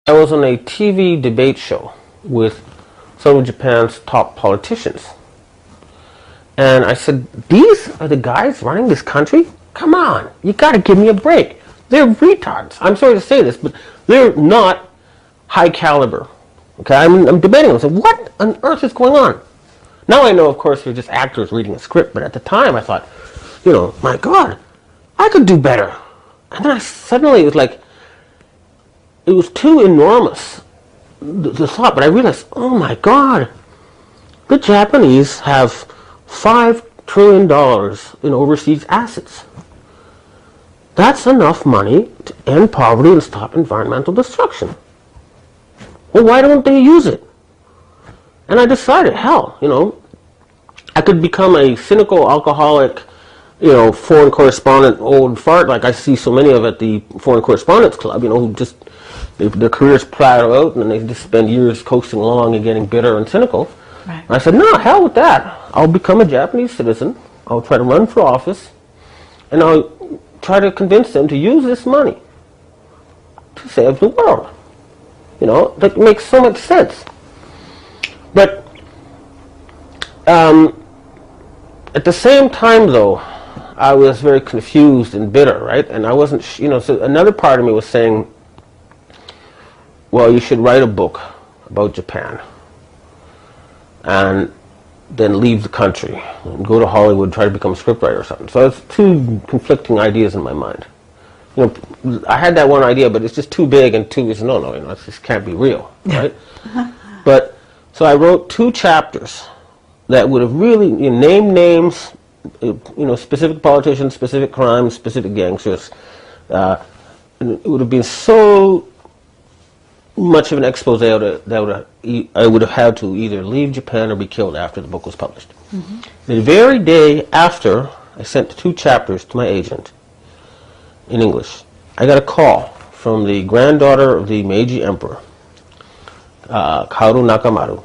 I was on a TV debate show with some of Japan's top politicians. And I said, these are the guys running this country? Come on, you gotta give me a break. They're retards. I'm sorry to say this, but they're not high caliber. Okay, I'm debating them. I said, what on earth is going on? Now I know, of course, they're just actors reading a script, but at the time I thought, you know, my God, I could do better. And then suddenly it was like, it was too enormous, the thought, but I realized, oh my God, the Japanese have $5 trillion in overseas assets. That's enough money to end poverty and stop environmental destruction. Well, why don't they use it? And I decided, hell, you know, I could become a cynical alcoholic, you know, foreign correspondent old fart like I see so many of at the Foreign Correspondents Club, you know, who just, their careers platter out and they just spend years coasting along and getting bitter and cynical. Right. And I said, no, hell with that. I'll become a Japanese citizen. I'll try to run for office, and I'll try to convince them to use this money to save the world. You know, that makes so much sense. But at the same time, though, I was very confused and bitter, right? And I wasn't, you know, so another part of me was saying, well, you should write a book about Japan and then leave the country and go to Hollywood, try to become a scriptwriter or something. So it's two conflicting ideas in my mind. You know, I had that one idea, but it's just too big, and two is no, you know, it just can't be real, right? But so I wrote 2 chapters that would have really, you know, named names, you know, specific politicians, specific crimes, specific gangsters. And it would have been so much of an expose that I would have had to either leave Japan or be killed after the book was published. Mm-hmm. The very day after I sent 2 chapters to my agent in English, I got a call from the granddaughter of the Meiji Emperor, Kaoru Nakamaru.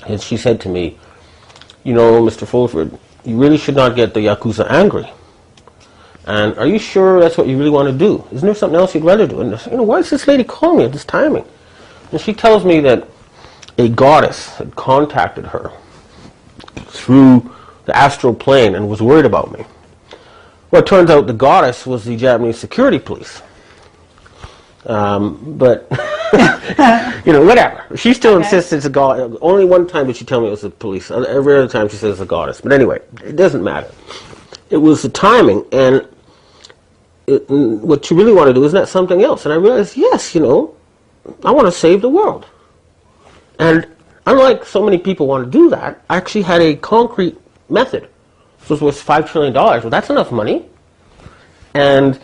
And she said to me, you know, Mr. Fulford, you really should not get the Yakuza angry. And are you sure that's what you really want to do? Isn't there something else you'd rather do? And I said, you know, why is this lady calling me at this timing? And she tells me that a goddess had contacted her through the astral plane and was worried about me. Well, it turns out the goddess was the Japanese security police. But, you know, whatever. She still insists it's a goddess. Only one time did she tell me it was the police. Every other time she says it's a goddess. But anyway, it doesn't matter. It was the timing, and what you really want to do is not something else. And I realized, yes, you know, I want to save the world. And unlike so many people want to do that, I actually had a concrete method. This was worth $5 trillion. Well, that's enough money. And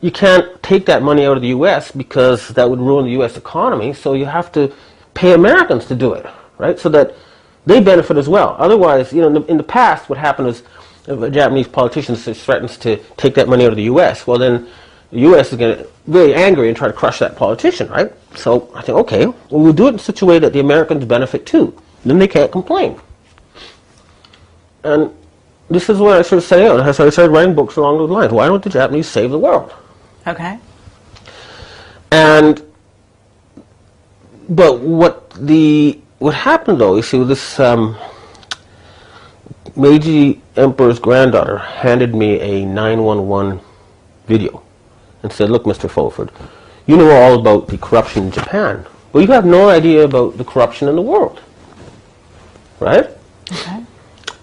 you can't take that money out of the U.S. because that would ruin the U.S. economy, so you have to pay Americans to do it, right? So that they benefit as well. Otherwise, you know, in the past, what happened is if a Japanese politician threatens to take that money out of the U.S., well then the U.S. is going to get really angry and try to crush that politician, right? So I think, okay, well, we'll do it in such a way that the Americans benefit too. Then they can't complain. And this is what I sort of set out. So I started writing books along those lines. Why don't the Japanese save the world? Okay. And, but what happened though, you see, this Meiji Emperor's granddaughter handed me a 911 video and said, look, Mr. Fulford, you know all about the corruption in Japan, but you have no idea about the corruption in the world. Right? Okay.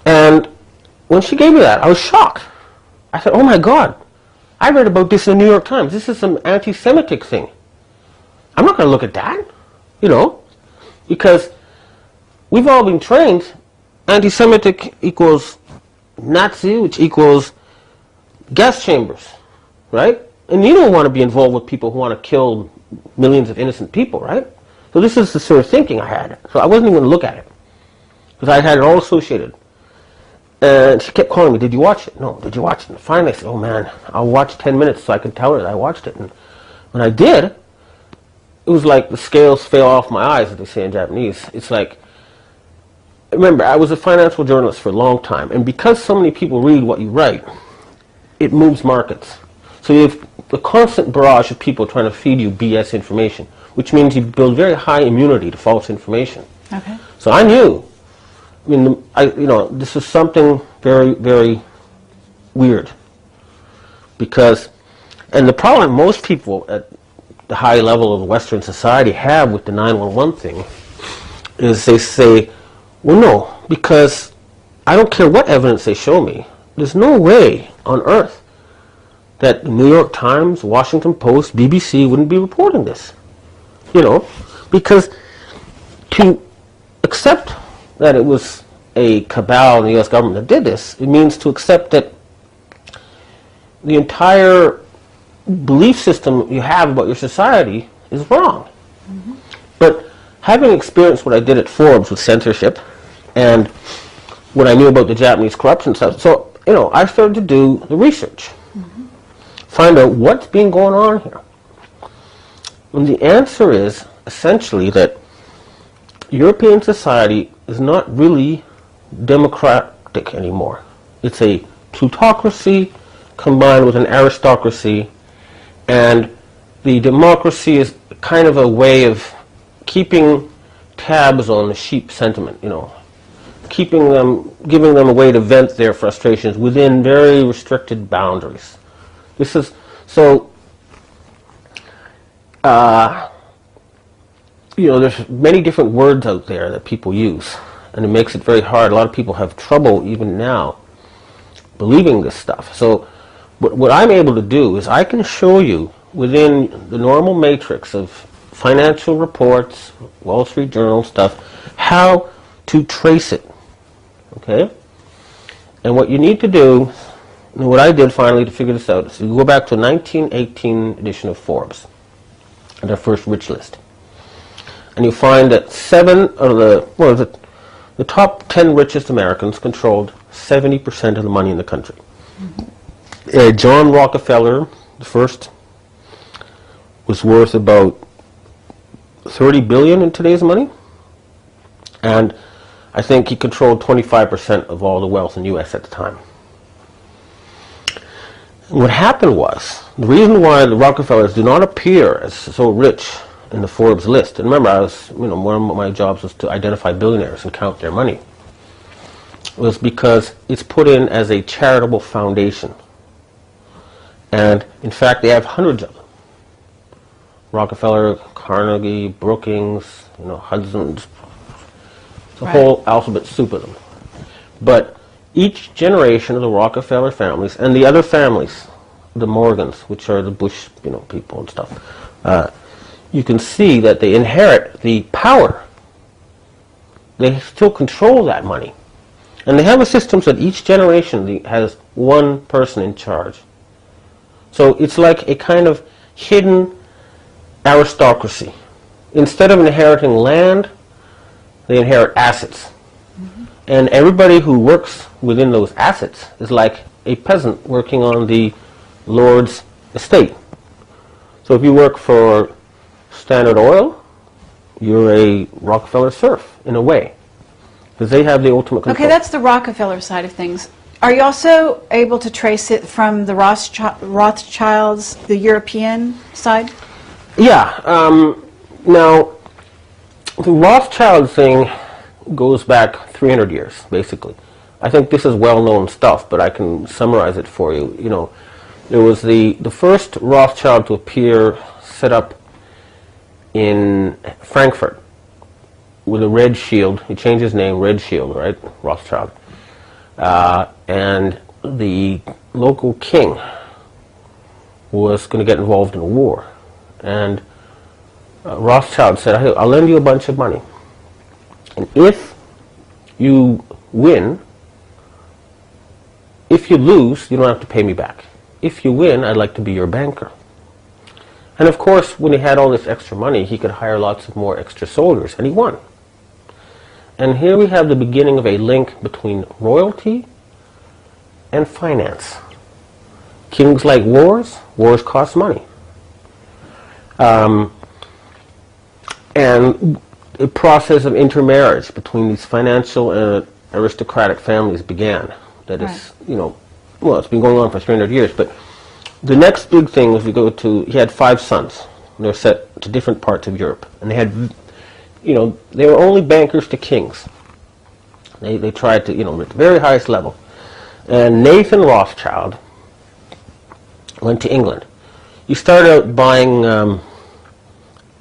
And when she gave me that, I was shocked. I said, oh my God, I read about this in the New York Times. This is some anti-Semitic thing. I'm not going to look at that, you know, because we've all been trained anti-Semitic equals Nazi, which equals gas chambers, right? And you don't want to be involved with people who want to kill millions of innocent people, right? So this is the sort of thinking I had. So I wasn't even going to look at it because I had it all associated. And she kept calling me, did you watch it? No, did you watch it? And finally I said, oh man, I'll watch 10 minutes so I can tell her that I watched it. And when I did, it was like the scales fell off my eyes, as they say in Japanese. It's like, remember, I was a financial journalist for a long time, and because so many people read what you write, it moves markets. So you have a constant barrage of people trying to feed you BS information. which means you build very high immunity to false information. Okay. So I knew, I mean, this is something very, very weird. Because, and the problem most people at the high level of Western society have with the 911 thing is they say, well, no, because I don't care what evidence they show me. There's no way on earth that the New York Times, Washington Post, BBC wouldn't be reporting this. You know, because to accept that it was a cabal in the U.S. government that did this, it means to accept that the entire belief system you have about your society is wrong. Mm-hmm. But having experienced what I did at Forbes with censorship and what I knew about the Japanese corruption stuff, so, you know, I started to do the research. Mm-hmm. Find out what's been going on here. And the answer is essentially that European society is not really democratic anymore. It's a plutocracy combined with an aristocracy, and the democracy is kind of a way of keeping tabs on the sheep sentiment, you know, keeping them, giving them a way to vent their frustrations within very restricted boundaries. This is, so, you know, there's many different words out there that people use, and it makes it very hard. A lot of people have trouble even now believing this stuff. So what I'm able to do is I can show you within the normal matrix of financial reports, Wall Street Journal stuff, how to trace it. Okay? And what you need to do, and what I did finally to figure this out, is you go back to the 1918 edition of Forbes, their first rich list. And you find that 7 of the top 10 richest Americans controlled 70% of the money in the country. Mm-hmm. John Rockefeller, the first, was worth about $30 billion in today's money, and I think he controlled 25% of all the wealth in the U.S. at the time. And what happened was, the reason why the Rockefellers do not appear as so rich in the Forbes list, and remember, I was, you know, one of my jobs was to identify billionaires and count their money, was because it's put in as a charitable foundation. And in fact, they have hundreds of them. Rockefeller, Carnegie, Brookings, you know, Hudson's, the whole alphabet soup of them. But each generation of the Rockefeller families and the other families, the Morgans, which are the Bush, you know, people and stuff, you can see that they inherit the power. They still control that money. And they have a system so that each generation has one person in charge. So it's like a kind of hidden aristocracy. Instead of inheriting land, they inherit assets. Mm-hmm. And everybody who works within those assets is like a peasant working on the Lord's estate. So if you work for Standard Oil, you're a Rockefeller serf, in a way, because they have the ultimate control. Okay, that's the Rockefeller side of things. Are you also able to trace it from the Rothschilds, the European side? Yeah. Now, the Rothschild thing goes back 300 years, basically. I think this is well-known stuff, but I can summarize it for you. You know, there was the first Rothschild to appear set up in Frankfurt with a red shield. He changed his name, Red Shield, right? Rothschild. And the local king was going to get involved in a war. And Rothschild said, I'll lend you a bunch of money. And if you win, if you lose, you don't have to pay me back. If you win, I'd like to be your banker. And of course, when he had all this extra money, he could hire lots of more extra soldiers, and he won. And here we have the beginning of a link between royalty and finance. Kings like wars. Wars cost money. And a process of intermarriage between these financial and aristocratic families began. That is, you know, well, it's been going on for 300 years, but the next big thing was we go to, he had 5 sons, And they're set to different parts of Europe. And they had, you know, they were only bankers to kings. They tried to, you know, at the very highest level. And Nathan Rothschild went to England. He started out buying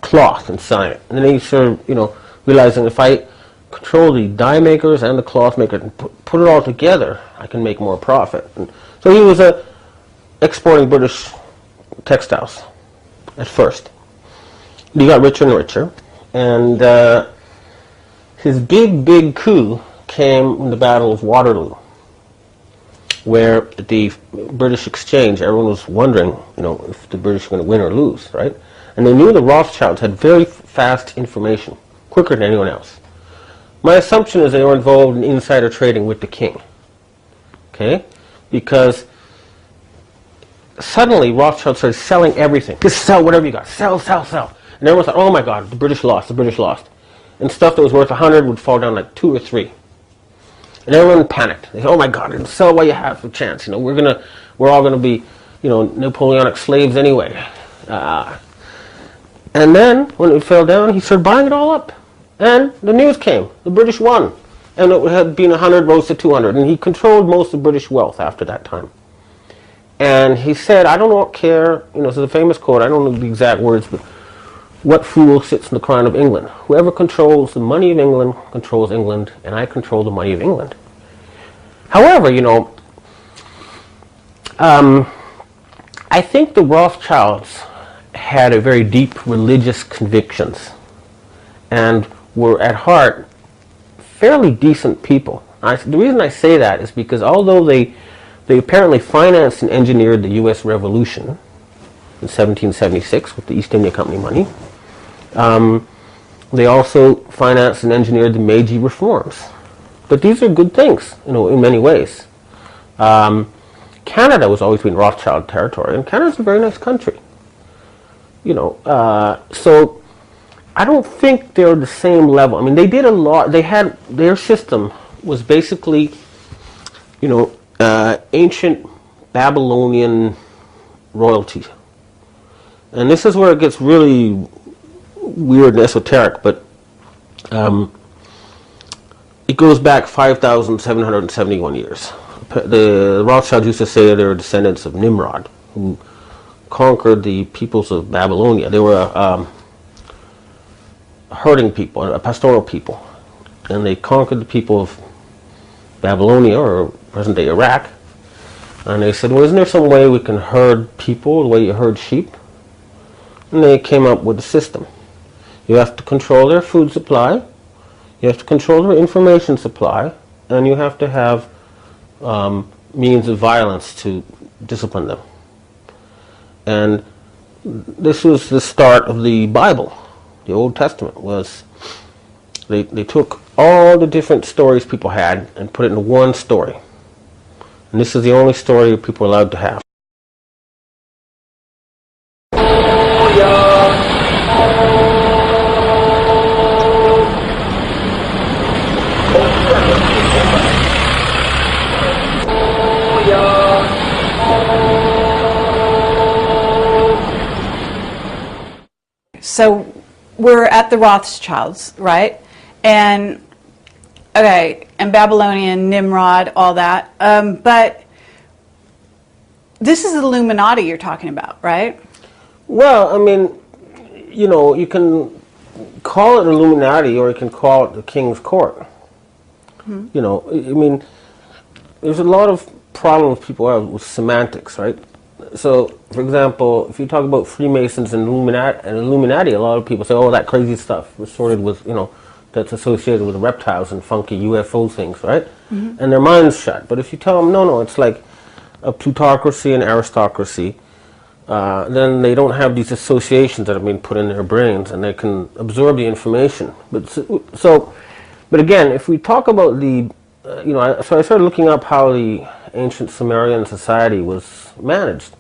cloth and selling it. And then he started, you know, realizing if I control the dye makers and the cloth makers and put it all together, I can make more profit. And so he was exporting British textiles at first. He got richer and richer, and his big coup came in the Battle of Waterloo, where the British exchange, everyone was wondering, you know, if the British were going to win or lose, right? And they knew the Rothschilds had very fast information, quicker than anyone else. My assumption is they were involved in insider trading with the king, okay? Because suddenly Rothschild started selling everything. Just sell whatever you got. Sell, sell, sell. And everyone thought, oh my God, the British lost, the British lost. And stuff that was worth 100 would fall down like 2 or 3. And everyone panicked. They said, oh my God, sell what you have for a chance. You know, we're all gonna be, you know, Napoleonic slaves anyway. And then when it fell down, he started buying it all up. And the news came. The British won. And it had been 100 rose to 200. And he controlled most of British wealth after that time. And he said, I don't care, you know, it's a famous quote, I don't know the exact words, but what fool sits in the crown of England? Whoever controls the money of England controls England, and I control the money of England. However, you know, I think the Rothschilds had a very deep religious convictions and were at heart fairly decent people. The reason I say that is because although they apparently financed and engineered the U.S. Revolution in 1776 with the East India Company money, they also financed and engineered the Meiji reforms. But these are good things, you know, in many ways. Canada was always been Rothschild territory, and Canada's a very nice country. You know, so I don't think they're the same level. I mean, they did a lot. They had, their system was basically, you know, ancient Babylonian royalty. And this is where it gets really weird and esoteric, but it goes back 5,771 years. The Rothschilds used to say they're descendants of Nimrod, who conquered the peoples of Babylonia. They were a herding people, a pastoral people, and they conquered the people of Babylonia, or present-day Iraq, and they said, well, isn't there some way we can herd people the way you herd sheep? And they came up with a system. You have to control their food supply, you have to control their information supply, and you have to have means of violence to discipline them. And this was the start of the Bible. The Old Testament was, they took all the different stories people had and put it into one story. And this is the only story people are allowed to have. So we're at the Rothschilds, right? And okay, and Babylonian, Nimrod, all that. But this is the Illuminati you're talking about, right? Well, I mean, you know, you can call it Illuminati or you can call it the King's Court. Mm-hmm. You know, I mean, there's a lot of problems people have with semantics, right? So, for example, if you talk about Freemasons and Illuminati, a lot of people say, oh, that crazy stuff was sorted with, you know, that's associated with reptiles and funky UFO things, right? Mm-hmm. And their minds shut. But if you tell them, no, it's like a plutocracy and aristocracy, then they don't have these associations that have been put in their brains, and they can absorb the information. But again, if we talk about the, you know, so I started looking up how the ancient Sumerian society was managed,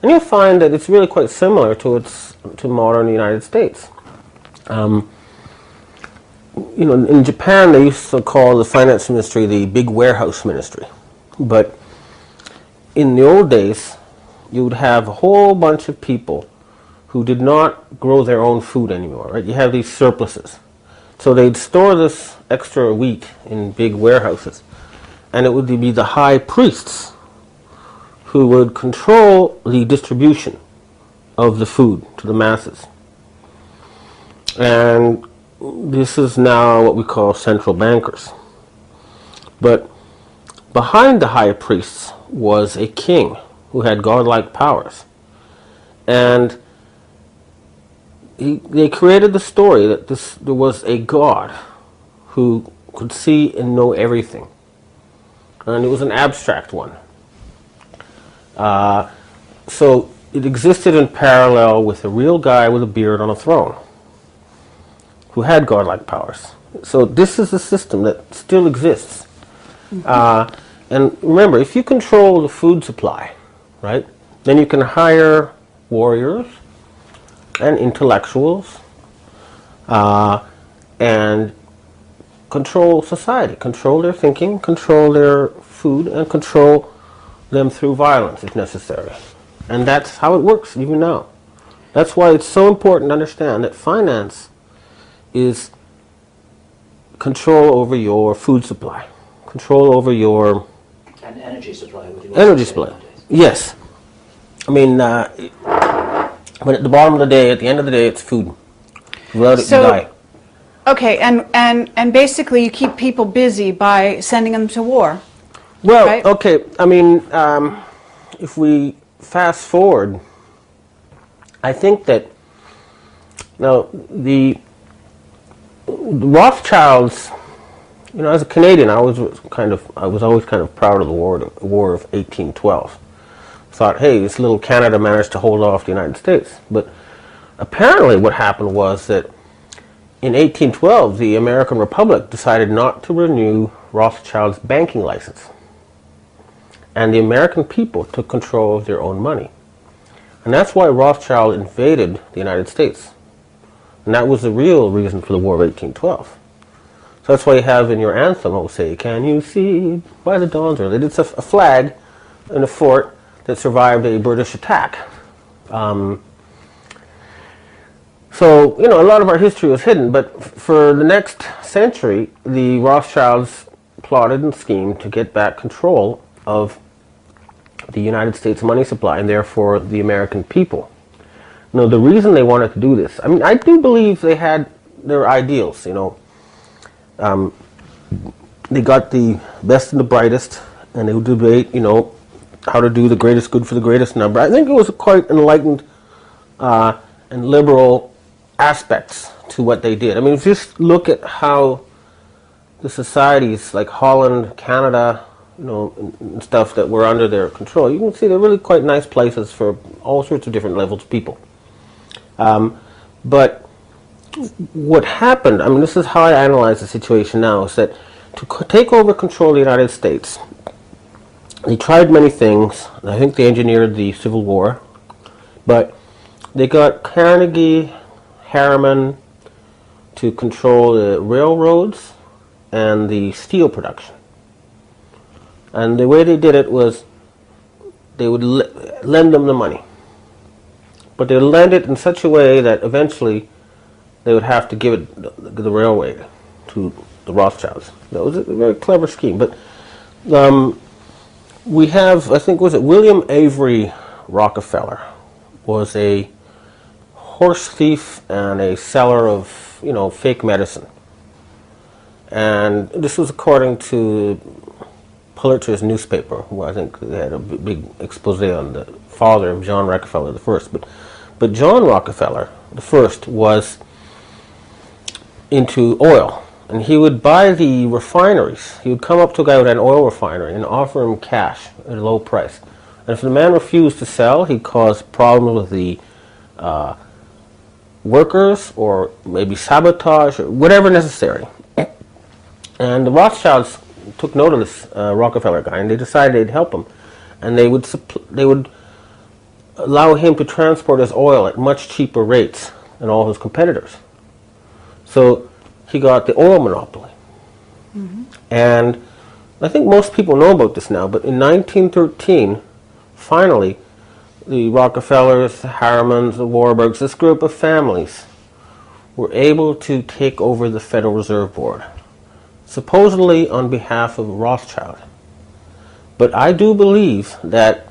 and you'll find that it's really quite similar to modern United States. You know, in Japan they used to call the finance ministry the big warehouse ministry, but in the old days you would have a whole bunch of people who did not grow their own food anymore, right? You have these surpluses. So they'd store this extra wheat in big warehouses, and it would be the high priests who would control the distribution of the food to the masses. And this is now what we call central bankers. But behind the high priests was a king who had godlike powers. And they created the story that there was a god who could see and know everything. And it was an abstract one. So it existed in parallel with a real guy with a beard on a throne who had godlike powers. So this is a system that still exists. And remember, if you control the food supply, right, then you can hire warriors and intellectuals and control society, control their thinking, control their food, and control them through violence if necessary. And that's how it works even now. That's why it's so important to understand that finance is control over your food supply, control over your... And energy supply. Energy supply, yes. I mean, but at the bottom of the day, at the end of the day, it's food. Without it, you die. Okay, and basically you keep people busy by sending them to war. Well, right? Okay, I mean, if we fast forward, I think that, now, the Rothschilds, you know, as a Canadian, I was always kind of proud of the War of 1812. Thought, hey, this little Canada managed to hold off the United States. But apparently what happened was that in 1812, the American Republic decided not to renew Rothschild's banking license. And the American people took control of their own money. And that's why Rothschild invaded the United States. And that was the real reason for the War of 1812. So that's why you have in your anthem, it will say, "Can you see by the dawn's early?" It's a flag in a fort that survived a British attack. So, you know, a lot of our history was hidden, but for the next century, the Rothschilds plotted and schemed to get back control of the United States money supply and therefore the American people. Now, the reason they wanted to do this, I mean, I do believe they had their ideals, you know. They got the best and the brightest, and they would debate, you know, how to do the greatest good for the greatest number. I think it was quite enlightened and liberal aspects to what they did. I mean, just look at how the societies like Holland, Canada, you know, and stuff that were under their control, you can see they're really quite nice places for all sorts of different levels of people. But what happened, I mean, this is how I analyze the situation now, is that to take over control of the United States, they tried many things. I think they engineered the Civil War, but they got Carnegie, Harriman to control the railroads and the steel production. And the way they did it was they would lend them the money. But they would lend it in such a way that eventually they would have to give it the railway to the Rothschilds. That was a very clever scheme. But we have, I think, was it William Avery Rockefeller was a horse thief and a seller of, you know, fake medicine. And this was according to Pulitzer's newspaper, where I think they had a big expose on the father of John Rockefeller the first. But John Rockefeller the first was into oil, and he would buy the refineries. He would come up to a guy with an oil refinery and offer him cash at a low price. And if the man refused to sell, he'd cause problems with the workers, or maybe sabotage, or whatever necessary. And the Rothschilds took note of this Rockefeller guy, and they decided they'd help him. And they would allow him to transport his oil at much cheaper rates than all his competitors. So he got the oil monopoly. Mm-hmm. And I think most people know about this now, but in 1913, finally, the Rockefellers, the Harrimans, the Warburgs, this group of families were able to take over the Federal Reserve Board, supposedly on behalf of Rothschild. But I do believe that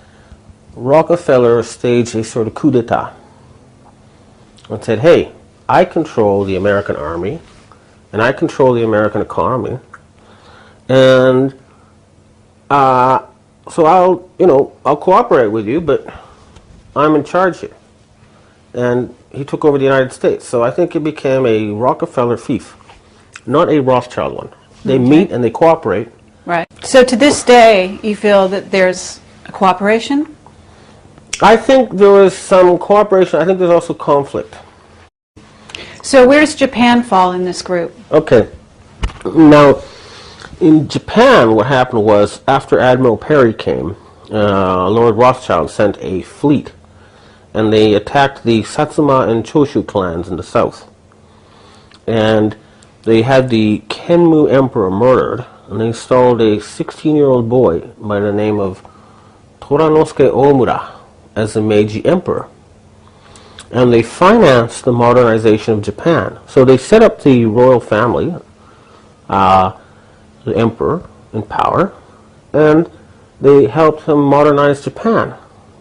Rockefeller staged a sort of coup d'etat and said, hey, I control the American army and I control the American economy, and so I'll cooperate with you, but I'm in charge here. And he took over the United States. So I think it became a Rockefeller fief, not a Rothschild one. They meet and they cooperate. Right. So to this day, you feel that there's a cooperation? I think there is some cooperation. I think there's also conflict. So where does Japan fall in this group? Okay. Now, in Japan, what happened was, after Admiral Perry came, Lord Rothschild sent a fleet, and they attacked the Satsuma and Choshu clans in the south. And they had the Kenmu Emperor murdered, and they installed a 16-year-old boy by the name of Toranosuke Omura as the Meiji Emperor. And they financed the modernization of Japan. So they set up the royal family, the emperor in power, and they helped him modernize Japan.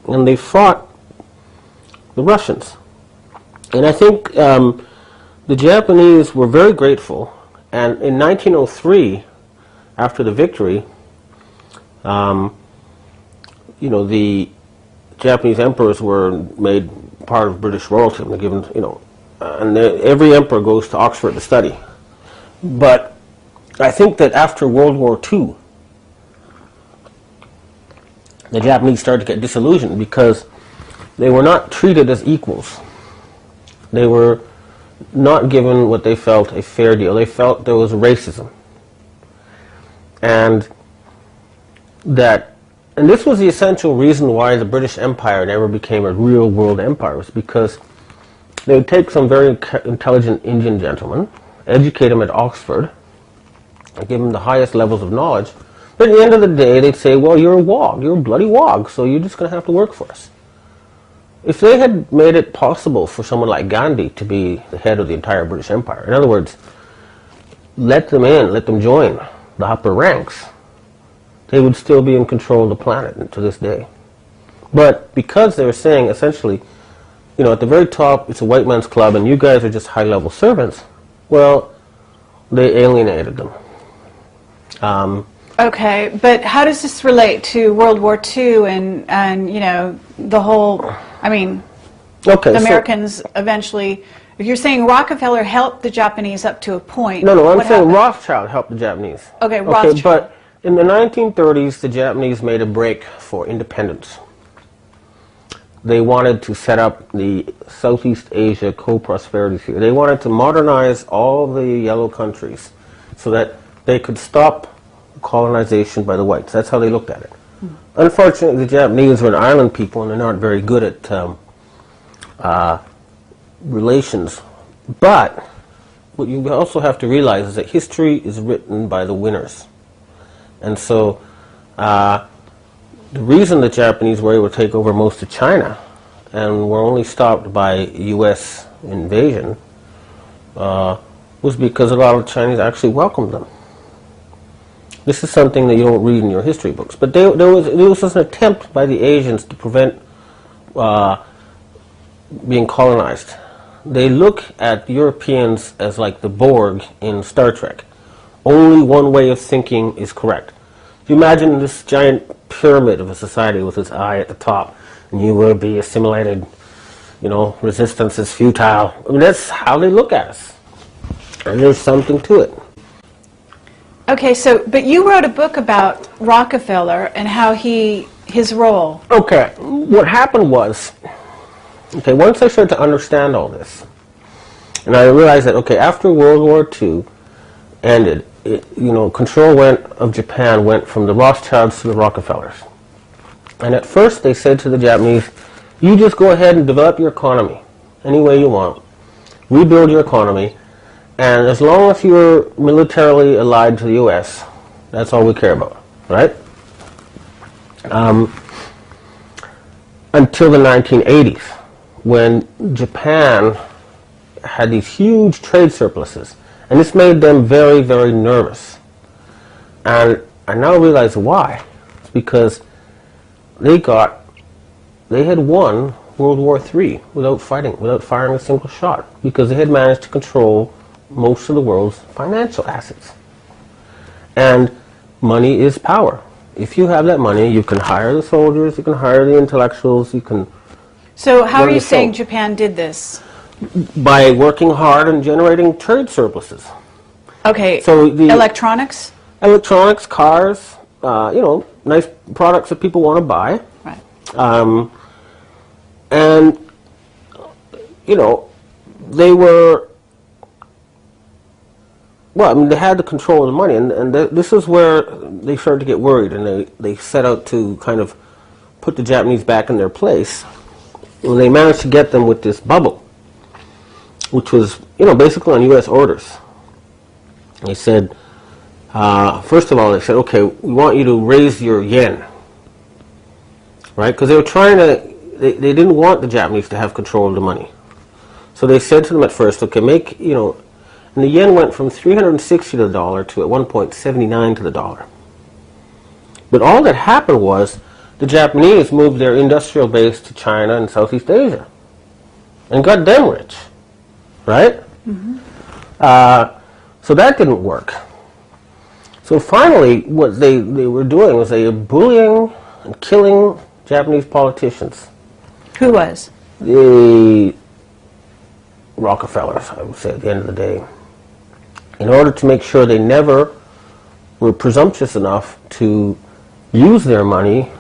And they fought the Russians. And I think the Japanese were very grateful. And in 1903, after the victory, the Japanese emperors were made part of British royalty, and given, and every emperor goes to Oxford to study. But I think that after World War II, the Japanese started to get disillusioned because they were not treated as equals. They were not given what they felt a fair deal. They felt there was racism. And this was the essential reason why the British Empire never became a real world empire, was because they would take some very intelligent Indian gentleman, educate him at Oxford, and give him the highest levels of knowledge. But at the end of the day, they'd say, well, you're a wog, you're a bloody wog, so you're just going to have to work for us. If they had made it possible for someone like Gandhi to be the head of the entire British Empire, in other words, let them in, let them join the upper ranks, they would still be in control of the planet to this day. But because they were saying, essentially, at the very top, it's a white man's club, and you guys are just high-level servants, well, they alienated them. Okay, but how does this relate to World War II and the whole, the Americans eventually, if you're saying Rockefeller helped the Japanese up to a point. No, I'm saying Rothschild helped the Japanese. Okay, Rothschild. But in the 1930s, the Japanese made a break for independence. They wanted to set up the Southeast Asia co-prosperity sphere. They wanted to modernize all the yellow countries so that they could stop colonization by the whites. That's how they looked at it. Unfortunately, the Japanese are an island people, and they're not very good at relations. But what you also have to realize is that history is written by the winners. And so the reason the Japanese were able to take over most of China and were only stopped by U.S. invasion was because a lot of Chinese actually welcomed them. This is something that you don't read in your history books. But there was an attempt by the Asians to prevent being colonized. They look at Europeans as like the Borg in Star Trek. Only one way of thinking is correct. If you imagine this giant pyramid of a society with its eye at the top, and you will be assimilated, resistance is futile. That's how they look at us. And there's something to it. Okay, but you wrote a book about Rockefeller and how his role. Okay, what happened was, once I started to understand all this, and I realized that, after World War II ended, control of Japan went from the Rothschilds to the Rockefellers. And at first they said to the Japanese, you just go ahead and develop your economy any way you want. Rebuild your economy. And as long as you're militarily allied to the U.S., that's all we care about, right? until the 1980s, when Japan had these huge trade surpluses. And this made them very, very nervous. And I now realize why. It's because they had won World War III without fighting, without firing a single shot, because they had managed to control most of the world's financial assets. And money is power. If you have that money, you can hire the soldiers, you can hire the intellectuals, you can... So how are you saying Japan did this? By working hard and generating trade surpluses. Okay, so the electronics? Electronics, cars, you know, nice products that people want to buy. Right. And, you know, they were, well, I mean, they had the control of the money, and this is where they started to get worried, and they set out to kind of put the Japanese back in their place. And they managed to get them with this bubble, which was, you know, basically on U.S. orders. They said, first of all, they said, okay, we want you to raise your yen, right? Because they were trying to, they didn't want the Japanese to have control of the money. So they said to them at first, okay, make, you know, and the yen went from 360 to the dollar to at one point 79 to the dollar. But all that happened was the Japanese moved their industrial base to China and Southeast Asia and got them rich, right? Mm-hmm. So that didn't work. So finally, what they were doing was they were bullying and killing Japanese politicians. Who was? The Rockefellers, I would say, at the end of the day, in order to make sure they never were presumptuous enough to use their money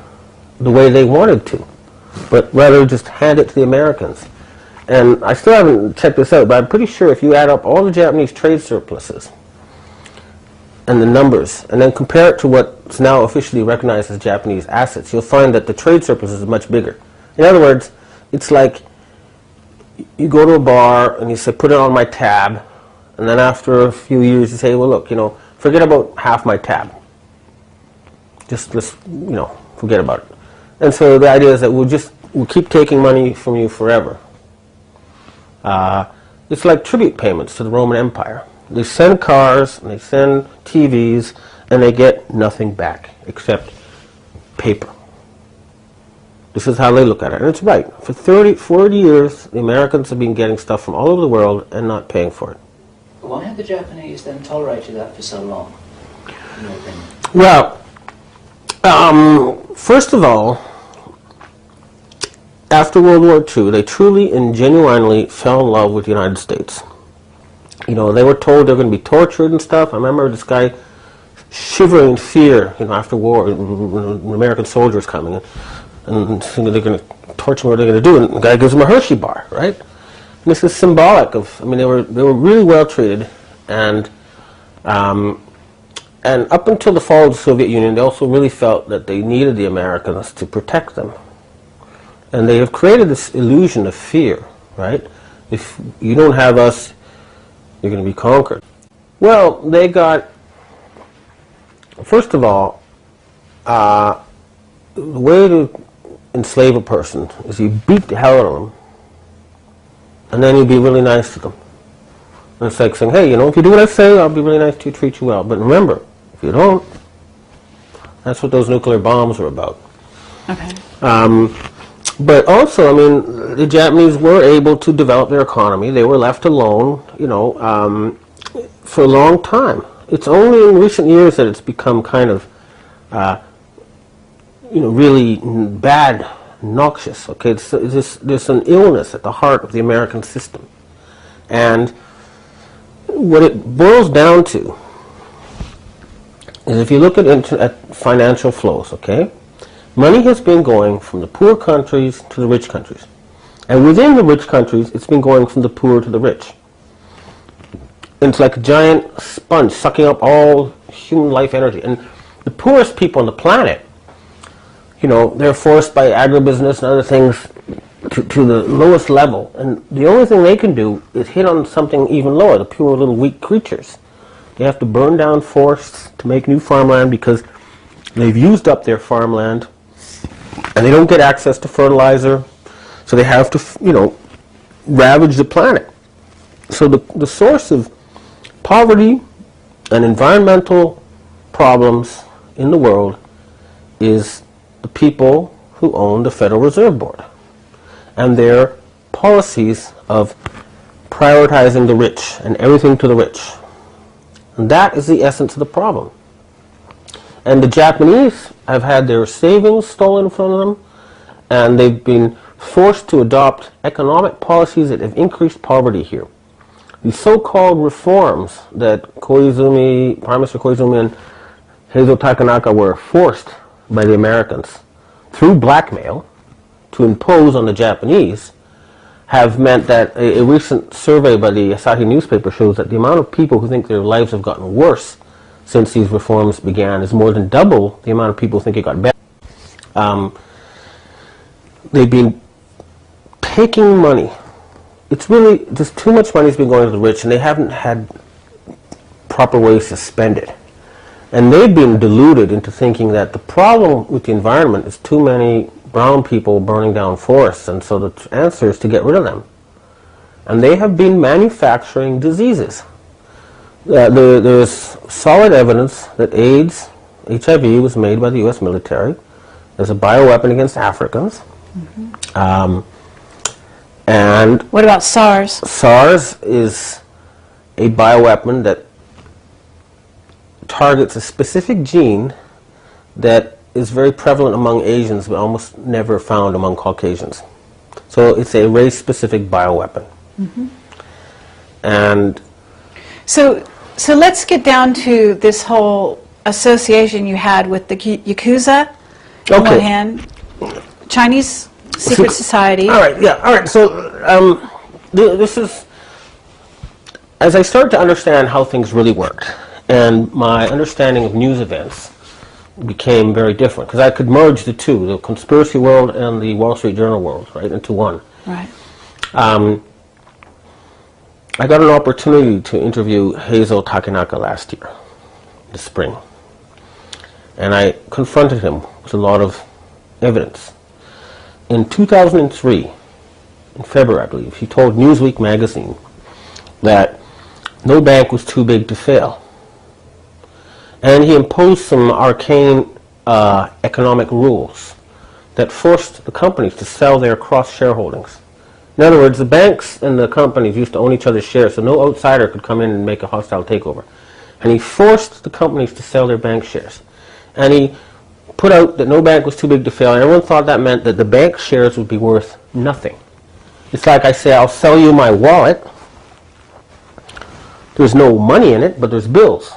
the way they wanted to, but rather just hand it to the Americans. And I still haven't checked this out, but I'm pretty sure if you add up all the Japanese trade surpluses and the numbers, and then compare it to what's now officially recognized as Japanese assets, you'll find that the trade surplus is much bigger. In other words, it's like you go to a bar and you say, put it on my tab, and then after a few years you say, well, look, you know, forget about half my tab. Just, you know, forget about it. And so the idea is that we'll keep taking money from you forever. It's like tribute payments to the Roman Empire. They send cars, and they send TVs, and they get nothing back except paper. This is how they look at it. And it's right. For 40 years, the Americans have been getting stuff from all over the world and not paying for it. Why have the Japanese then tolerated that for so long, in your opinion? Well, first of all, after World War II, they truly and genuinely fell in love with the United States. You know, they were told they were going to be tortured and stuff. I remember this guy shivering in fear, you know, after war, when American soldiers coming, and thinking they're going to torture him, what are they going to do? And the guy gives him a Hershey bar, right? And this is symbolic of, I mean, they were really well treated, and up until the fall of the Soviet Union, they also really felt that they needed the Americans to protect them. And they have created this illusion of fear, right? If you don't have us, you're going to be conquered. Well, they got, first of all, the way to enslave a person is you beat the hell out of them, and then you be really nice to them. And it's like saying, hey, you know, if you do what I say, I'll be really nice to you, treat you well. But remember, if you don't, that's what those nuclear bombs are about. Okay. But also, I mean, the Japanese were able to develop their economy. They were left alone, you know, for a long time. It's only in recent years that it's become kind of, you know, really bad, noxious. Okay, there's an illness at the heart of the American system, and what it boils down to is if you look at financial flows, okay. Money has been going from the poor countries to the rich countries. And within the rich countries, it's been going from the poor to the rich. And it's like a giant sponge sucking up all human life energy. And the poorest people on the planet, you know, they're forced by agribusiness and other things to the lowest level. And the only thing they can do is hit on something even lower, the poor little weak creatures. They have to burn down forests to make new farmland because they've used up their farmland. And they don't get access to fertilizer, so they have to, ravage the planet. So the source of poverty and environmental problems in the world is the people who own the Federal Reserve Board and their policies of prioritizing the rich and everything to the rich. And that is the essence of the problem. And the Japanese have had their savings stolen from them, and they've been forced to adopt economic policies that have increased poverty here. The so-called reforms that Prime Minister Koizumi and Heizo Takanaka were forced by the Americans through blackmail to impose on the Japanese have meant that a recent survey by the Asahi newspaper shows that the amount of people who think their lives have gotten worse since these reforms began is more than double the amount of people who think it got better. They've been taking money. It's really just too much money has been going to the rich, and they haven't had proper ways to spend it. And they've been deluded into thinking that the problem with the environment is too many brown people burning down forests, and so the answer is to get rid of them. And they have been manufacturing diseases. There's solid evidence that AIDS, HIV, was made by the U.S. military. There's a bioweapon against Africans. And what about SARS? SARS is a bioweapon that targets a specific gene that is very prevalent among Asians but almost never found among Caucasians. So it's a race-specific bioweapon. And so let's get down to this whole association you had with the Yakuza on one hand, Chinese secret society. All right, yeah, all right. So this is, as I started to understand how things really worked, and my understanding of news events became very different, because I could merge the two, the conspiracy world and the Wall Street Journal world, right, into one. Right. I got an opportunity to interview Heizo Takanaka last year, this spring, and I confronted him with a lot of evidence. In 2003, in February, I believe, he told Newsweek magazine that no bank was too big to fail. And he imposed some arcane economic rules that forced the companies to sell their cross-shareholdings. In other words, the banks and the companies used to own each other's shares, so no outsider could come in and make a hostile takeover. And he forced the companies to sell their bank shares. And he put out that no bank was too big to fail, and everyone thought that meant that the bank shares would be worth nothing. It's like I say, I'll sell you my wallet. There's no money in it, but there's bills.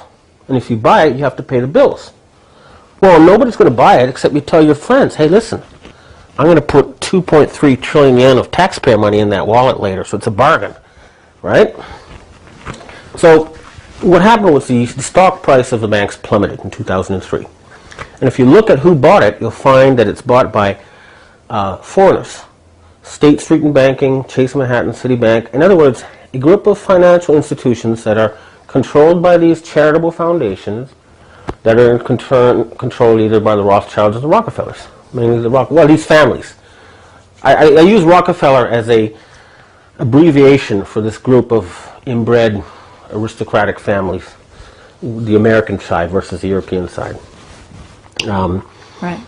And if you buy it, you have to pay the bills. Well, nobody's going to buy it except you tell your friends, hey, listen, I'm going to put 2.3 trillion yen of taxpayer money in that wallet later, so it's a bargain, right? So what happened was the stock price of the banks plummeted in 2003. And if you look at who bought it, you'll find that it's bought by foreigners. State Street and Banking, Chase Manhattan, Citibank. In other words, a group of financial institutions that are controlled by these charitable foundations that are controlled either by the Rothschilds or the Rockefellers. Mainly these families. I use Rockefeller as a abbreviation for this group of inbred aristocratic families, the American side versus the European side. Right.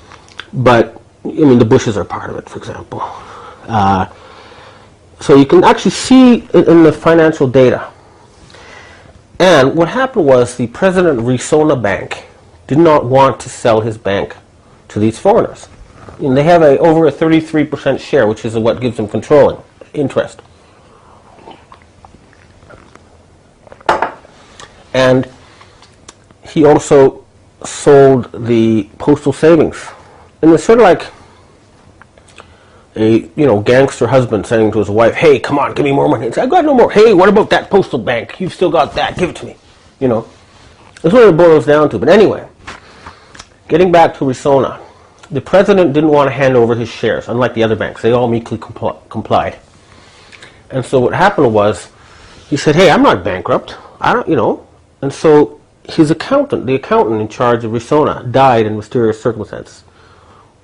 But, I mean, the Bushes are part of it, for example. So you can actually see it in the financial data. And what happened was the president of Resona Bank did not want to sell his bank to these foreigners. And they have over a 33% share, which is what gives them controlling interest. And he also sold the postal savings. And it's sort of like a gangster husband saying to his wife, hey, come on, give me more money. He said, I got no more. Hey, what about that postal bank? You've still got that. Give it to me. That's what it boils down to. But anyway, getting back to Resona, the president didn't want to hand over his shares, unlike the other banks. They all meekly complied. And so what happened was, he said, hey, I'm not bankrupt. I don't, And so his accountant, the accountant in charge of Resona, died in mysterious circumstances.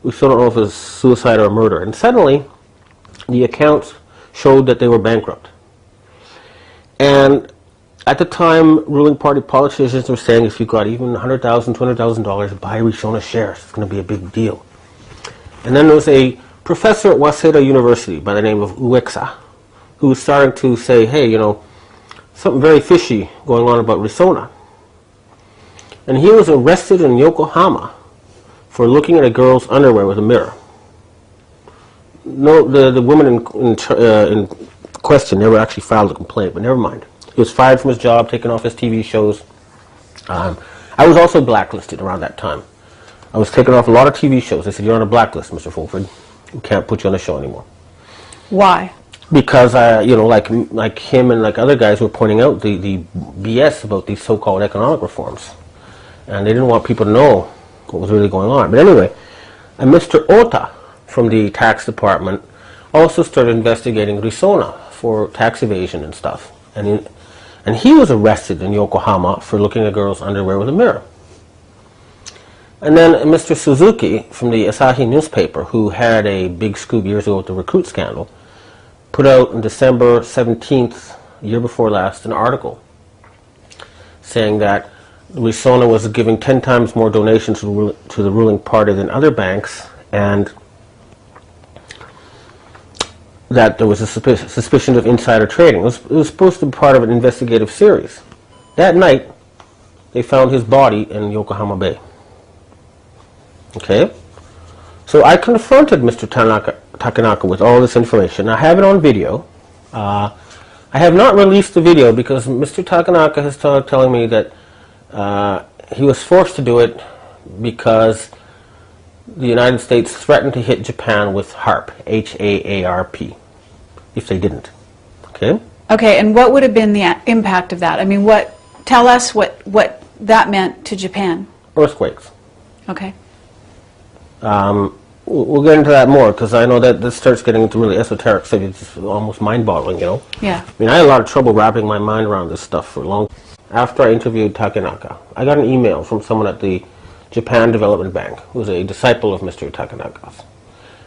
We still don't know if it was suicide or murder. And suddenly, the accounts showed that they were bankrupt. And at the time, ruling party politicians were saying if you got even $100,000, $200,000, buy Resona shares. It's going to be a big deal. And then there was a professor at Waseda University by the name of Uexa, who was starting to say, hey, you know, something very fishy going on about Resona. And he was arrested in Yokohama for looking at a girl's underwear with a mirror. No, the woman in question never actually filed a complaint, but never mind. He was fired from his job, taken off his TV shows. I was also blacklisted around that time. I was taken off a lot of TV shows. They said, you're on a blacklist, Mr. Fulford. We can't put you on the show anymore. Why? Because, you know, like him and like other guys were pointing out the BS about these so-called economic reforms. And they didn't want people to know what was really going on. But anyway, and Mr. Ota from the tax department also started investigating Resona for tax evasion and stuff. And he was arrested in Yokohama for looking at girls' underwear with a mirror. And then Mr. Suzuki from the Asahi newspaper, who had a big scoop years ago with the recruit scandal, put out on December 17th, year before last, an article saying that Resona was giving 10 times more donations to the ruling party than other banks, and that there was a suspicion of insider trading. It was supposed to be part of an investigative series. That night, they found his body in Yokohama Bay. Okay? So I confronted Mr. Takanaka with all this information. I have it on video. I have not released the video because Mr. Takanaka has telling me that he was forced to do it because the United States threatened to hit Japan with HAARP, H-A-A-R-P, if they didn't. Okay? Okay, and what would have been the impact of that? I mean, tell us what that meant to Japan. Earthquakes. Okay. We'll get into that more because I know that this starts getting into really esoteric stuff. It's almost mind-boggling, you know? Yeah. I mean, I had a lot of trouble wrapping my mind around this stuff for a long time. After I interviewed Takanaka, I got an email from someone at the Japan Development Bank, who was a disciple of Mr. Takanaka's.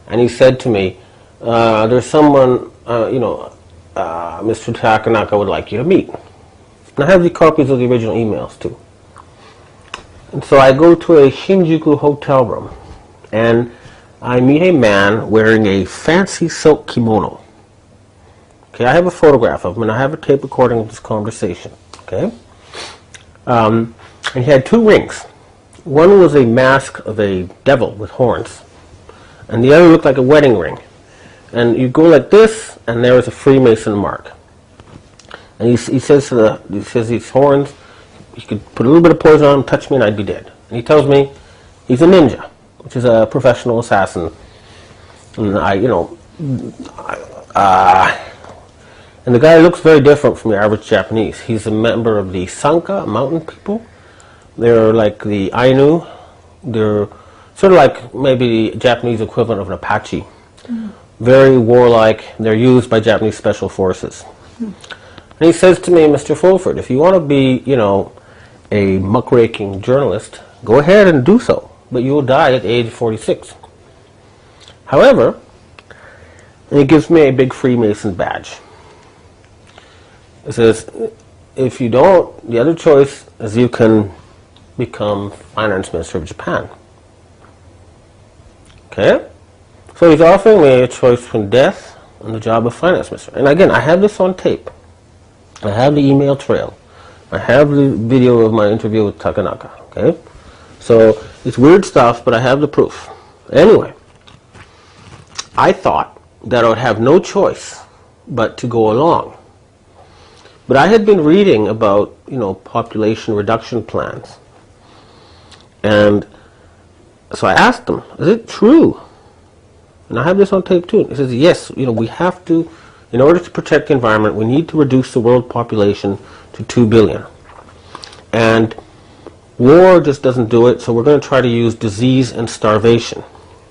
And he said to me, there's someone, Mr. Takanaka would like you to meet. And I have the copies of the original emails, too. And so I go to a Shinjuku hotel room, and I meet a man wearing a fancy silk kimono. Okay, I have a photograph of him, and I have a tape recording of this conversation. Okay? And he had two rings. One was a mask of a devil with horns, and the other looked like a wedding ring. And you go like this, and there is a Freemason mark. And he says these horns, you could put a little bit of poison on them, touch me, and I'd be dead. And he tells me he's a ninja, which is a professional assassin. And and the guy looks very different from the average Japanese. He's a member of the Sanka mountain people. They're like the Ainu. They're sort of like maybe the Japanese equivalent of an Apache. Mm. Very warlike. They're used by Japanese special forces. Mm. And he says to me, Mr. Fulford, if you want to be, a muckraking journalist, go ahead and do so. But you will die at age 46. However, he gives me a big Freemason badge. It says, if you don't, the other choice is you can become finance minister of Japan. Okay? So he's offering me a choice between death and the job of finance minister. And again, I have this on tape. I have the email trail. I have the video of my interview with Takanaka. Okay? So it's weird stuff, but I have the proof. Anyway, I thought that I would have no choice but to go along. But I had been reading about, population reduction plans. And so I asked him, is it true? And I have this on tape too. He says, yes, we have to, in order to protect the environment, we need to reduce the world population to 2 billion. And war just doesn't do it, so we're going to try to use disease and starvation.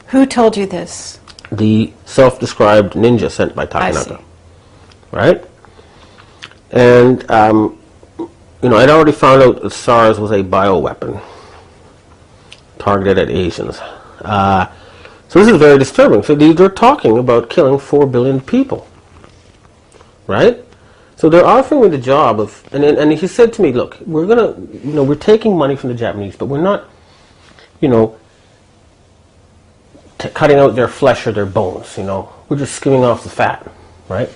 Who told you this? The self-described ninja sent by Takanaka. I see. Right? And, I'd already found out that SARS was a bioweapon targeted at Asians. So this is very disturbing. So they're talking about killing 4 billion people, right? So they're offering me the job of, and he said to me, look, we're gonna, we're taking money from the Japanese, but we're not, cutting out their flesh or their bones. We're just skimming off the fat, right?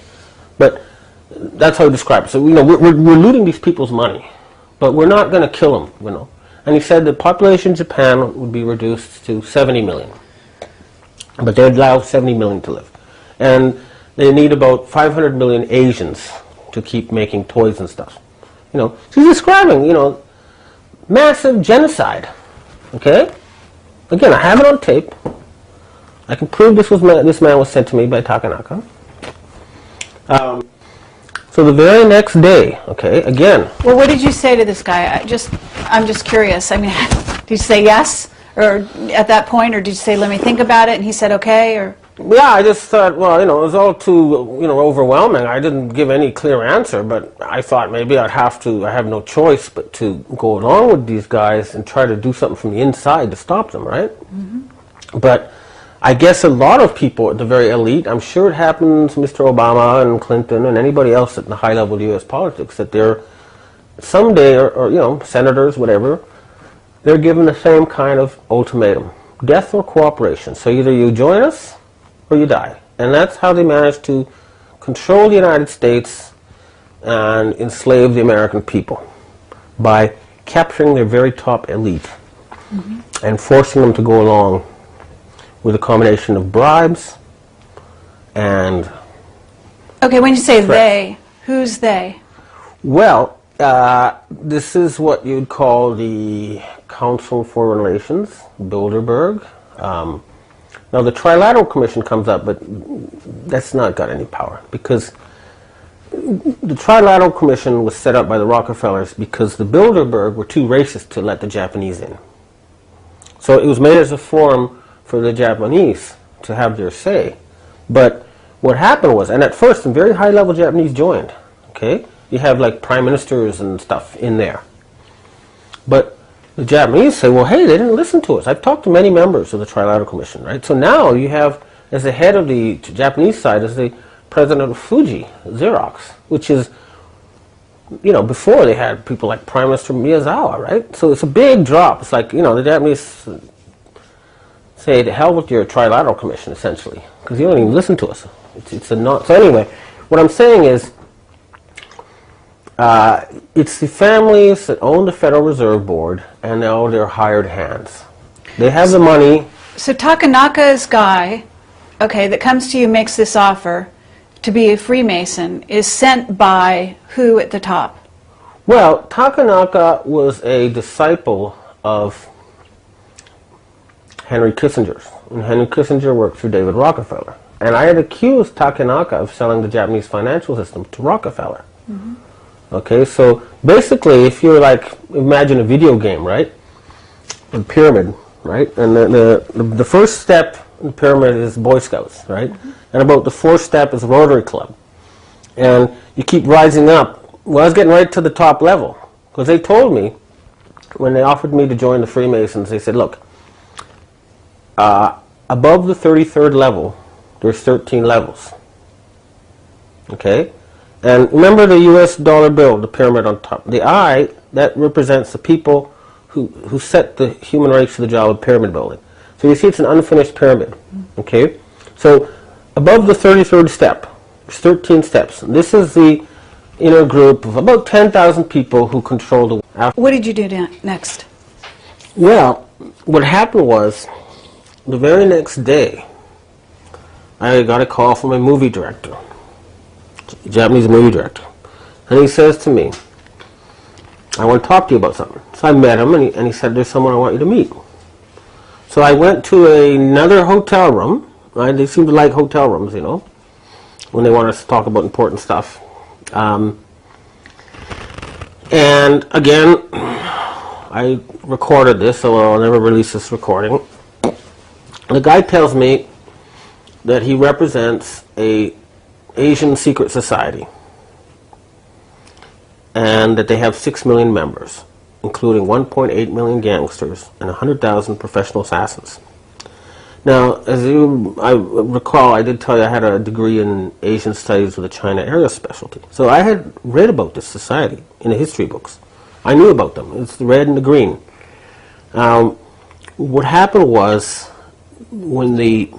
But that's how he described it. So we're looting these people's money, but we're not going to kill them. And he said the population in Japan would be reduced to 70 million, but they'd allow 70 million to live, and they need about 500 million Asians to keep making toys and stuff. So he's describing massive genocide. Okay, again, I have it on tape. I can prove this man was sent to me by Takanaka. So the very next day, okay, again. Well, what did you say to this guy? I'm just curious. I mean, did you say yes, or at that point, or did you say let me think about it, and he said okay, or? Yeah, I just thought, well, it was all too, overwhelming. I didn't give any clear answer, but I thought maybe I have no choice but to go along with these guys and try to do something from the inside to stop them, right? Mm-hmm. But I guess a lot of people at the very elite, I'm sure it happens, Mr. Obama and Clinton and anybody else at the high level of U.S. politics, that they're someday, or senators, whatever, they're given the same kind of ultimatum, death or cooperation. So either you join us or you die. And that's how they managed to control the United States and enslave the American people, by capturing their very top elite, mm-hmm. and forcing them to go along with a combination of bribes and... Okay, when you say threats. They, who's they? Well, this is what you'd call the Council on Foreign Relations, Bilderberg. Now the Trilateral Commission comes up, but that's not got any power, because the Trilateral Commission was set up by the Rockefellers because the Bilderberg were too racist to let the Japanese in. So it was made as a forum for the Japanese to have their say. But what happened was, and at first some very high-level Japanese joined, okay? You have like prime ministers and stuff in there. But the Japanese say, well, hey, they didn't listen to us. I've talked to many members of the Trilateral Commission, right? So now you have, as the head of the Japanese side, as the president of Fuji, Xerox, which is, before they had people like Prime Minister Miyazawa, right? So it's a big drop. It's like, the Japanese say, to hell with your Trilateral Commission, essentially, because you don't even listen to us. It's a not. So anyway, what I'm saying is, it's the families that own the Federal Reserve Board and all their hired hands. They have the money. So Takanaka's guy, okay, that comes to you, makes this offer to be a Freemason, is sent by who at the top? Well, Takanaka was a disciple of Henry Kissinger's, and Henry Kissinger worked for David Rockefeller. And I had accused Takanaka of selling the Japanese financial system to Rockefeller. Mm-hmm. Okay, so basically, if you're like, imagine a video game, right? A pyramid, right? And the first step in the pyramid is Boy Scouts, right? Mm-hmm. And about the fourth step is Rotary Club. And you keep rising up. Well, I was getting right to the top level, because they told me, when they offered me to join the Freemasons, they said, look, above the 33rd level, there's 13 levels. Okay? And remember the US dollar bill, the pyramid on top. The I, that represents the people who set the human rights to the job of pyramid building. So you see it's an unfinished pyramid. Okay? So above the 33rd step, there's 13 steps. And this is the inner group of about 10,000 people who control the world. What did you do next? Well, what happened was, the very next day, I got a call from a movie director, a Japanese movie director, and he says to me, I want to talk to you about something. So I met him, and he said, there's someone I want you to meet. So I went to another hotel room, right? They seem to like hotel rooms, when they want us to talk about important stuff. And again, I recorded this, so I'll never release this recording. The guy tells me that he represents a Asian secret society, and that they have 6 million members, including 1.8 million gangsters and 100,000 professional assassins. Now, as I recall, I did tell you I had a degree in Asian Studies with a China area specialty. So I had read about this society in the history books. I knew about them. It's the red and the green. What happened was, when the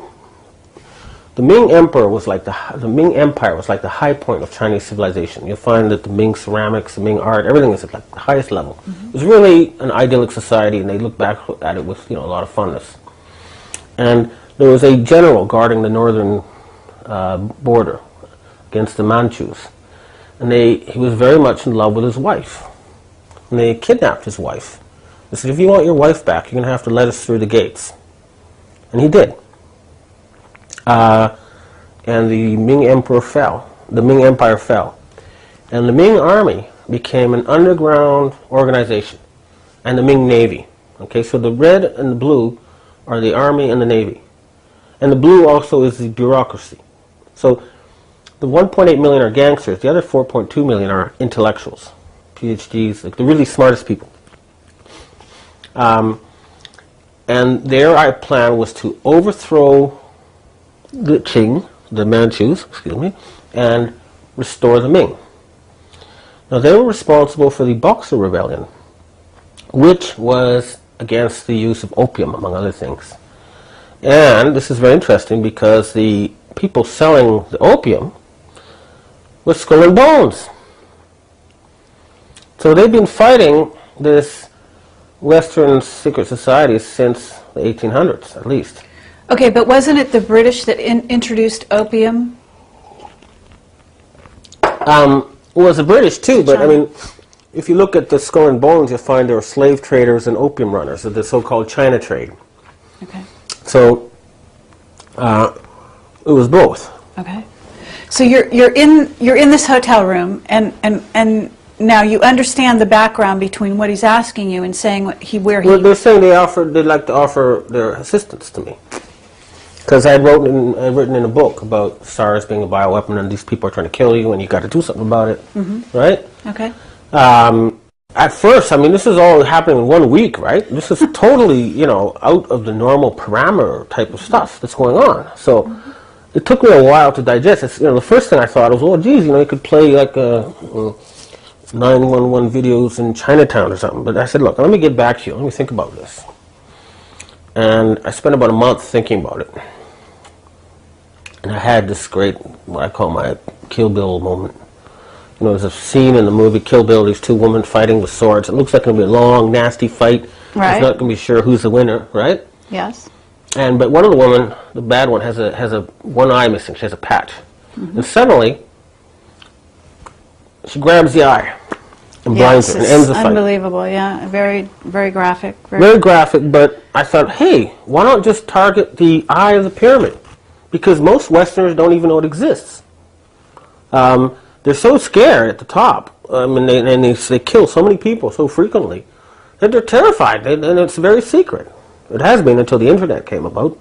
Ming Emperor was like the Ming Empire was like the high point of Chinese civilization. You'll find that the Ming ceramics, the Ming art, everything is at like the highest level. Mm-hmm. It was really an idyllic society, and they look back at it with a lot of fondness. And there was a general guarding the northern border against the Manchus, and he was very much in love with his wife. And they kidnapped his wife. They said, "If you want your wife back, you're going to have to let us through the gates." And he did. And the Ming Emperor fell. The Ming Empire fell. And the Ming Army became an underground organization, and the Ming Navy. Okay, so the red and the blue are the Army and the Navy. And the blue also is the bureaucracy. So the 1.8 million are gangsters. The other 4.2 million are intellectuals, PhDs, like the really smartest people. And their plan was to overthrow the Qing, the Manchus, excuse me, and restore the Ming. Now, they were responsible for the Boxer Rebellion, which was against the use of opium, among other things. And this is very interesting because the people selling the opium were Skull and Bones. So they've been fighting this Western secret society since the 1800s, at least. Okay, but wasn't it the British that introduced opium? It was the British too, but I mean, if you look at the Skull and Bones, you'll find there were slave traders and opium runners of the so-called China trade. Okay. So it was both. Okay. So you're in this hotel room, and now you understand the background between what he's asking you and saying Well, they're saying they'd like to offer their assistance to me, because I'd written in a book about SARS being a bioweapon, and these people are trying to kill you, and you got to do something about it, right? Okay. At first, I mean, this is all happening in 1 week, right? This is totally, out of the normal parameter type of stuff that's going on. So it took me a while to digest. It's, the first thing I thought was, oh, geez, you could play like 911 videos in Chinatown or something. But I said, look, let me get back to you. Let me think about this. And I spent about a month thinking about it. And I had this great, what I call my Kill Bill moment. There's a scene in the movie Kill Bill, these two women fighting with swords. It looks like it's going to be a long, nasty fight. Right. It's not going to be sure who's the winner, right? Yes. But one of the women, the bad one, has a one eye missing. She has a patch. And suddenly, she grabs the eye and blinds her and ends the fight. Unbelievable, yeah. Very, very graphic. Very graphic, but I thought, hey, why not just target the eye of the pyramid? Because most Westerners don't even know it exists. They're so scared at the top, and they kill so many people so frequently that they're terrified, and it's very secret. It has been until the internet came about.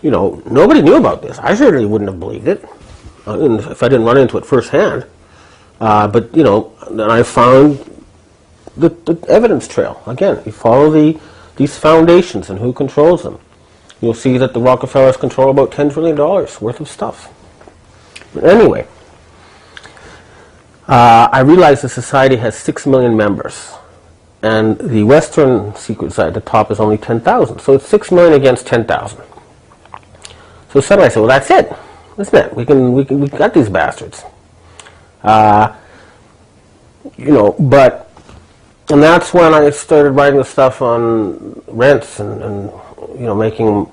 Nobody knew about this. I certainly wouldn't have believed it if I didn't run into it firsthand. But then I found the evidence trail. Again, you follow these foundations and who controls them. You'll see that the Rockefellers control about $10 trillion worth of stuff. But anyway, I realized the society has 6 million members, and the Western secret side, the top, is only 10,000. So it's 6 million against 10,000. So suddenly I said, well, that's it, isn't it? We got these bastards. And that's when I started writing the stuff on rents and making.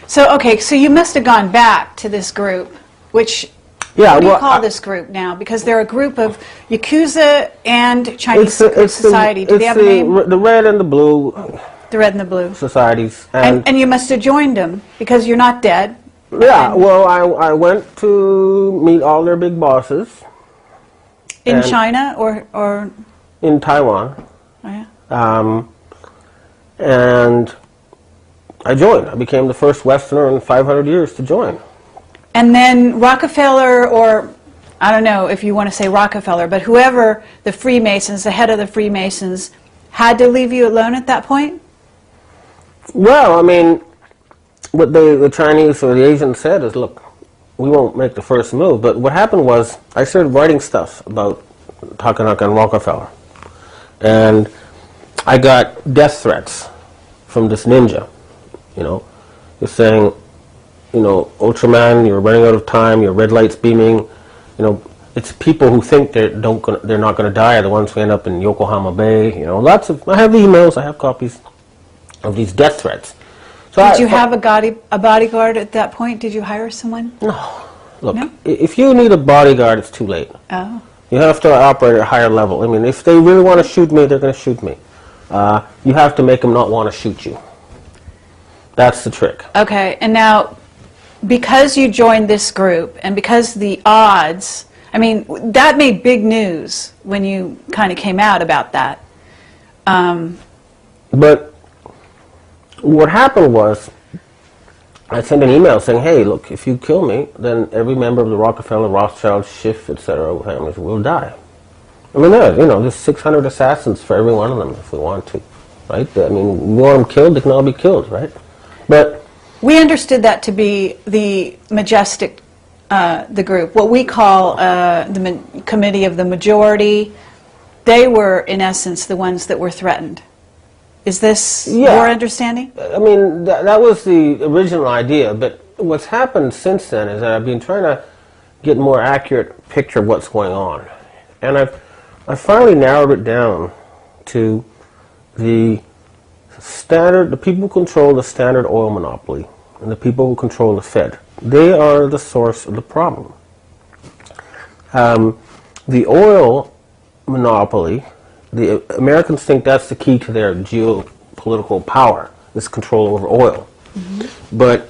So okay, so you must have gone back to this group. What do you call this group now? Because they're a group of Yakuza and Chinese secret society. Do they have a name? The red and the blue. The red and the blue. Societies. And you must have joined them because you're not dead. Yeah, well, I went to meet all their big bosses. In China or? In Taiwan. Oh, yeah. And I joined. I became the first Westerner in 500 years to join. And then Rockefeller, or I don't know if you want to say Rockefeller, but whoever the Freemasons, the head of the Freemasons, had to leave you alone at that point? Well, I mean, what the Chinese or the Asians said is, look, we won't make the first move. But what happened was I started writing stuff about Takanaka and Rockefeller. And I got death threats from this ninja, you know. He's saying, you know, Ultraman, you're running out of time, your red light's beaming. You know, it's people who think they're not going to die are the ones who end up in Yokohama Bay. You know, lots of, I have emails, I have copies of these death threats. So Did you have a bodyguard at that point? Did you hire someone? No. Look, No? if you need a bodyguard, it's too late. Oh. You have to operate at a higher level. I mean, if they really want to shoot me, they're going to shoot me. You have to make them not want to shoot you. That's the trick. Okay, and now, because you joined this group, and because the odds, I mean, that made big news when you kind of came out about that. But what happened was, I sent an email saying, hey, look, if you kill me, then every member of the Rockefeller, Rothschild, Schiff, etc. families will die. I mean, there's 600 assassins for every one of them if we want to, right? I mean, we want them killed, they can all be killed, right? But we understood that to be the majestic, the group, what we call the committee of the majority. They were, in essence, the ones that were threatened. Is this your understanding? I mean, that was the original idea, but what's happened since then is that I've been trying to get a more accurate picture of what's going on. And I've finally narrowed it down to the people who control the Standard Oil monopoly and the people who control the Fed. They are the source of the problem. The oil monopoly, the Americans think that's the key to their geopolitical power, this control over oil. Mm-hmm. But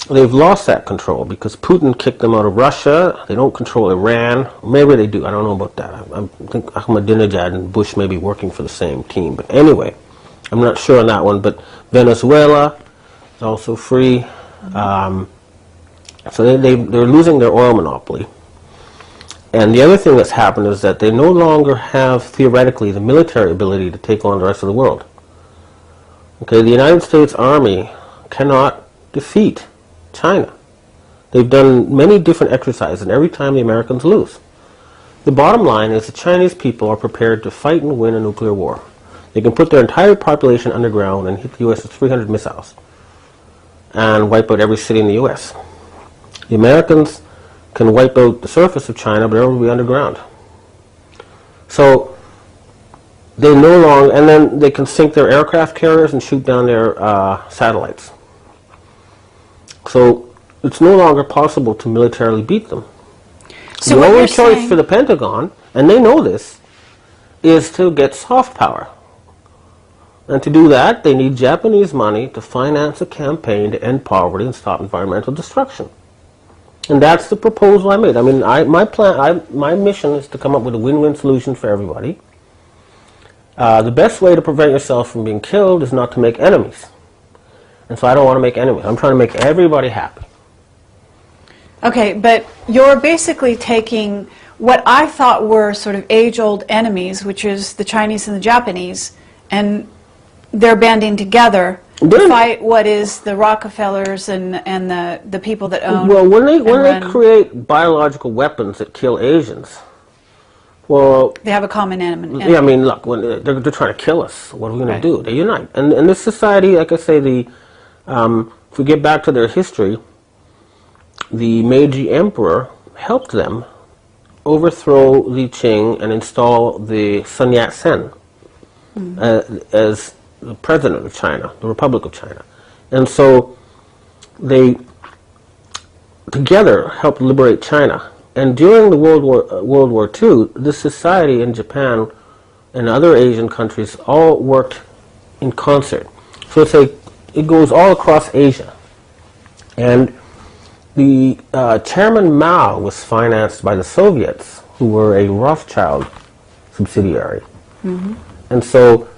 they've lost that control because Putin kicked them out of Russia. They don't control Iran. Maybe they do. I don't know about that. I think Ahmadinejad and Bush may be working for the same team. But anyway, I'm not sure on that one. But Venezuela is also free. So they're losing their oil monopoly. And the other thing that's happened is that they no longer have, theoretically, the military ability to take on the rest of the world. Okay, the United States Army cannot defeat China. They've done many different exercises, and every time the Americans lose. The bottom line is the Chinese people are prepared to fight and win a nuclear war. They can put their entire population underground and hit the U.S. with 300 missiles and wipe out every city in the U.S. The Americans can wipe out the surface of China, but it will be underground. So they no longer, and then they can sink their aircraft carriers and shoot down their satellites. So it's no longer possible to militarily beat them. So the what only you're choice saying for the Pentagon, and they know this, is to get soft power. And to do that, they need Japanese money to finance a campaign to end poverty and stop environmental destruction. And that's the proposal I made. I mean, my mission is to come up with a win-win solution for everybody. The best way to prevent yourself from being killed is not to make enemies. And so I don't want to make enemies. I'm trying to make everybody happy. Okay, but you're basically taking what I thought were sort of age-old enemies, which is the Chinese and the Japanese, and they're banding together to fight what is the Rockefellers and the people that own. Well, when they create biological weapons that kill Asians, well, they have a common enemy. Yeah, I mean, look, when they're trying to kill us, what are we going to do? They unite, and this society, like I say, if we get back to their history, the Meiji Emperor helped them overthrow the Qing and install the Sun Yat-sen as the president of China, the Republic of China. And so they together helped liberate China. And during the World War II, this society in Japan and other Asian countries all worked in concert. So it goes all across Asia. And the Chairman Mao was financed by the Soviets, who were a Rothschild subsidiary. Mm-hmm. And so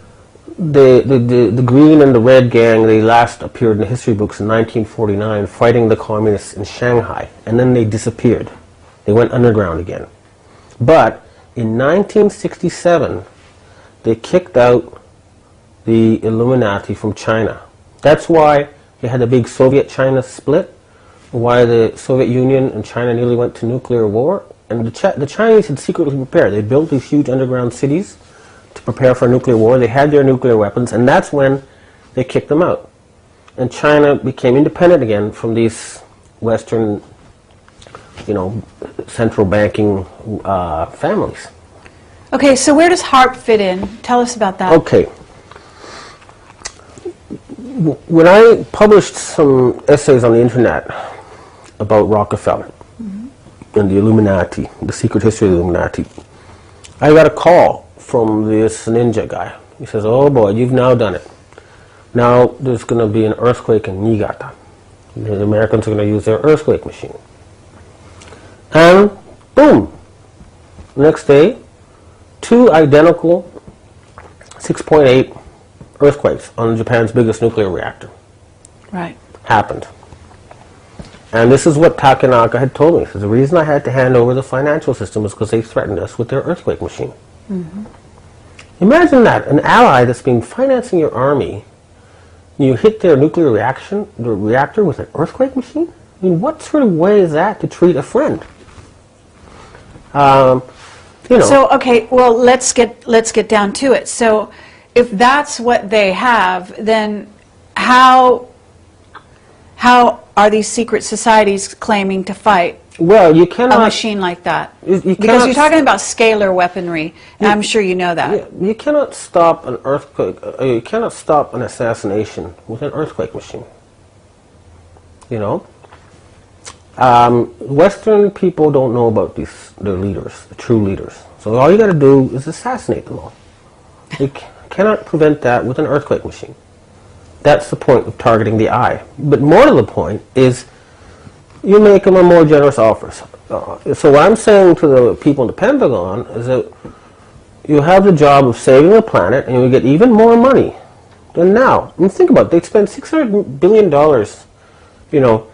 the green and the red gang, they last appeared in the history books in 1949 fighting the communists in Shanghai, and then they disappeared. They went underground again. But in 1967, they kicked out the Illuminati from China. That's why they had the big Soviet-China split, why the Soviet Union and China nearly went to nuclear war. And the Chinese had secretly prepared. They built these huge underground cities to prepare for a nuclear war. They had their nuclear weapons, and that's when they kicked them out. And China became independent again from these Western, central banking families. Okay, so where does HARP fit in? Tell us about that. Okay. When I published some essays on the internet about Rockefeller and the Illuminati, the secret history of the Illuminati, I got a call from this ninja guy. He says, "Oh boy, you've now done it. Now there's going to be an earthquake in Niigata. The Americans are going to use their earthquake machine." And boom, the next day, 2 identical 6.8 earthquakes on Japan's biggest nuclear reactor. Right. Happened. And this is what Takenaka had told me. He says, the reason I had to hand over the financial system is because they threatened us with their earthquake machine. Imagine that, an ally that's been financing your army, you hit their nuclear reactor with an earthquake machine? I mean, what sort of way is that to treat a friend? So, okay, well, let's get down to it. So, if that's what they have, then how are these secret societies claiming to fight well, you cannot, a machine like that? Because you're talking about scalar weaponry, and I'm sure you know that. You cannot stop an earthquake, you cannot stop an assassination with an earthquake machine. Western people don't know about their leaders, the true leaders. So all you got to do is assassinate them all. You cannot prevent that with an earthquake machine. That's the point of targeting the eye. But more to the point is you make them a more generous offers. So what I'm saying to the people in the Pentagon is that you have the job of saving the planet and you get even more money than now. I mean, think about it. They spend $600 billion, to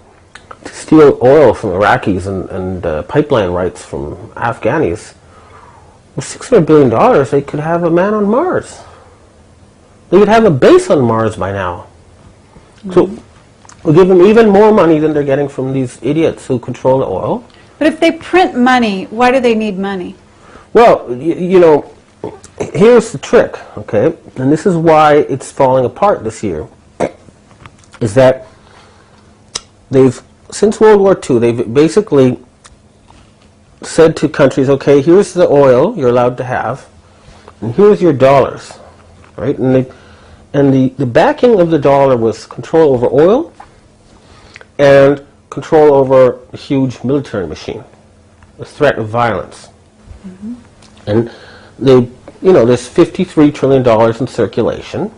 steal oil from Iraqis and pipeline rights from Afghanis. With $600 billion, they could have a man on Mars. They would have a base on Mars by now. So we'll give them even more money than they're getting from these idiots who control the oil. But if they print money, why do they need money? Well, here's the trick, okay? And this is why it's falling apart this year, is that since World War II, they've basically said to countries, okay, here's the oil you're allowed to have, and here's your dollars, right? And the backing of the dollar was control over oil and control over a huge military machine, the threat of violence. And there's $53 trillion in circulation,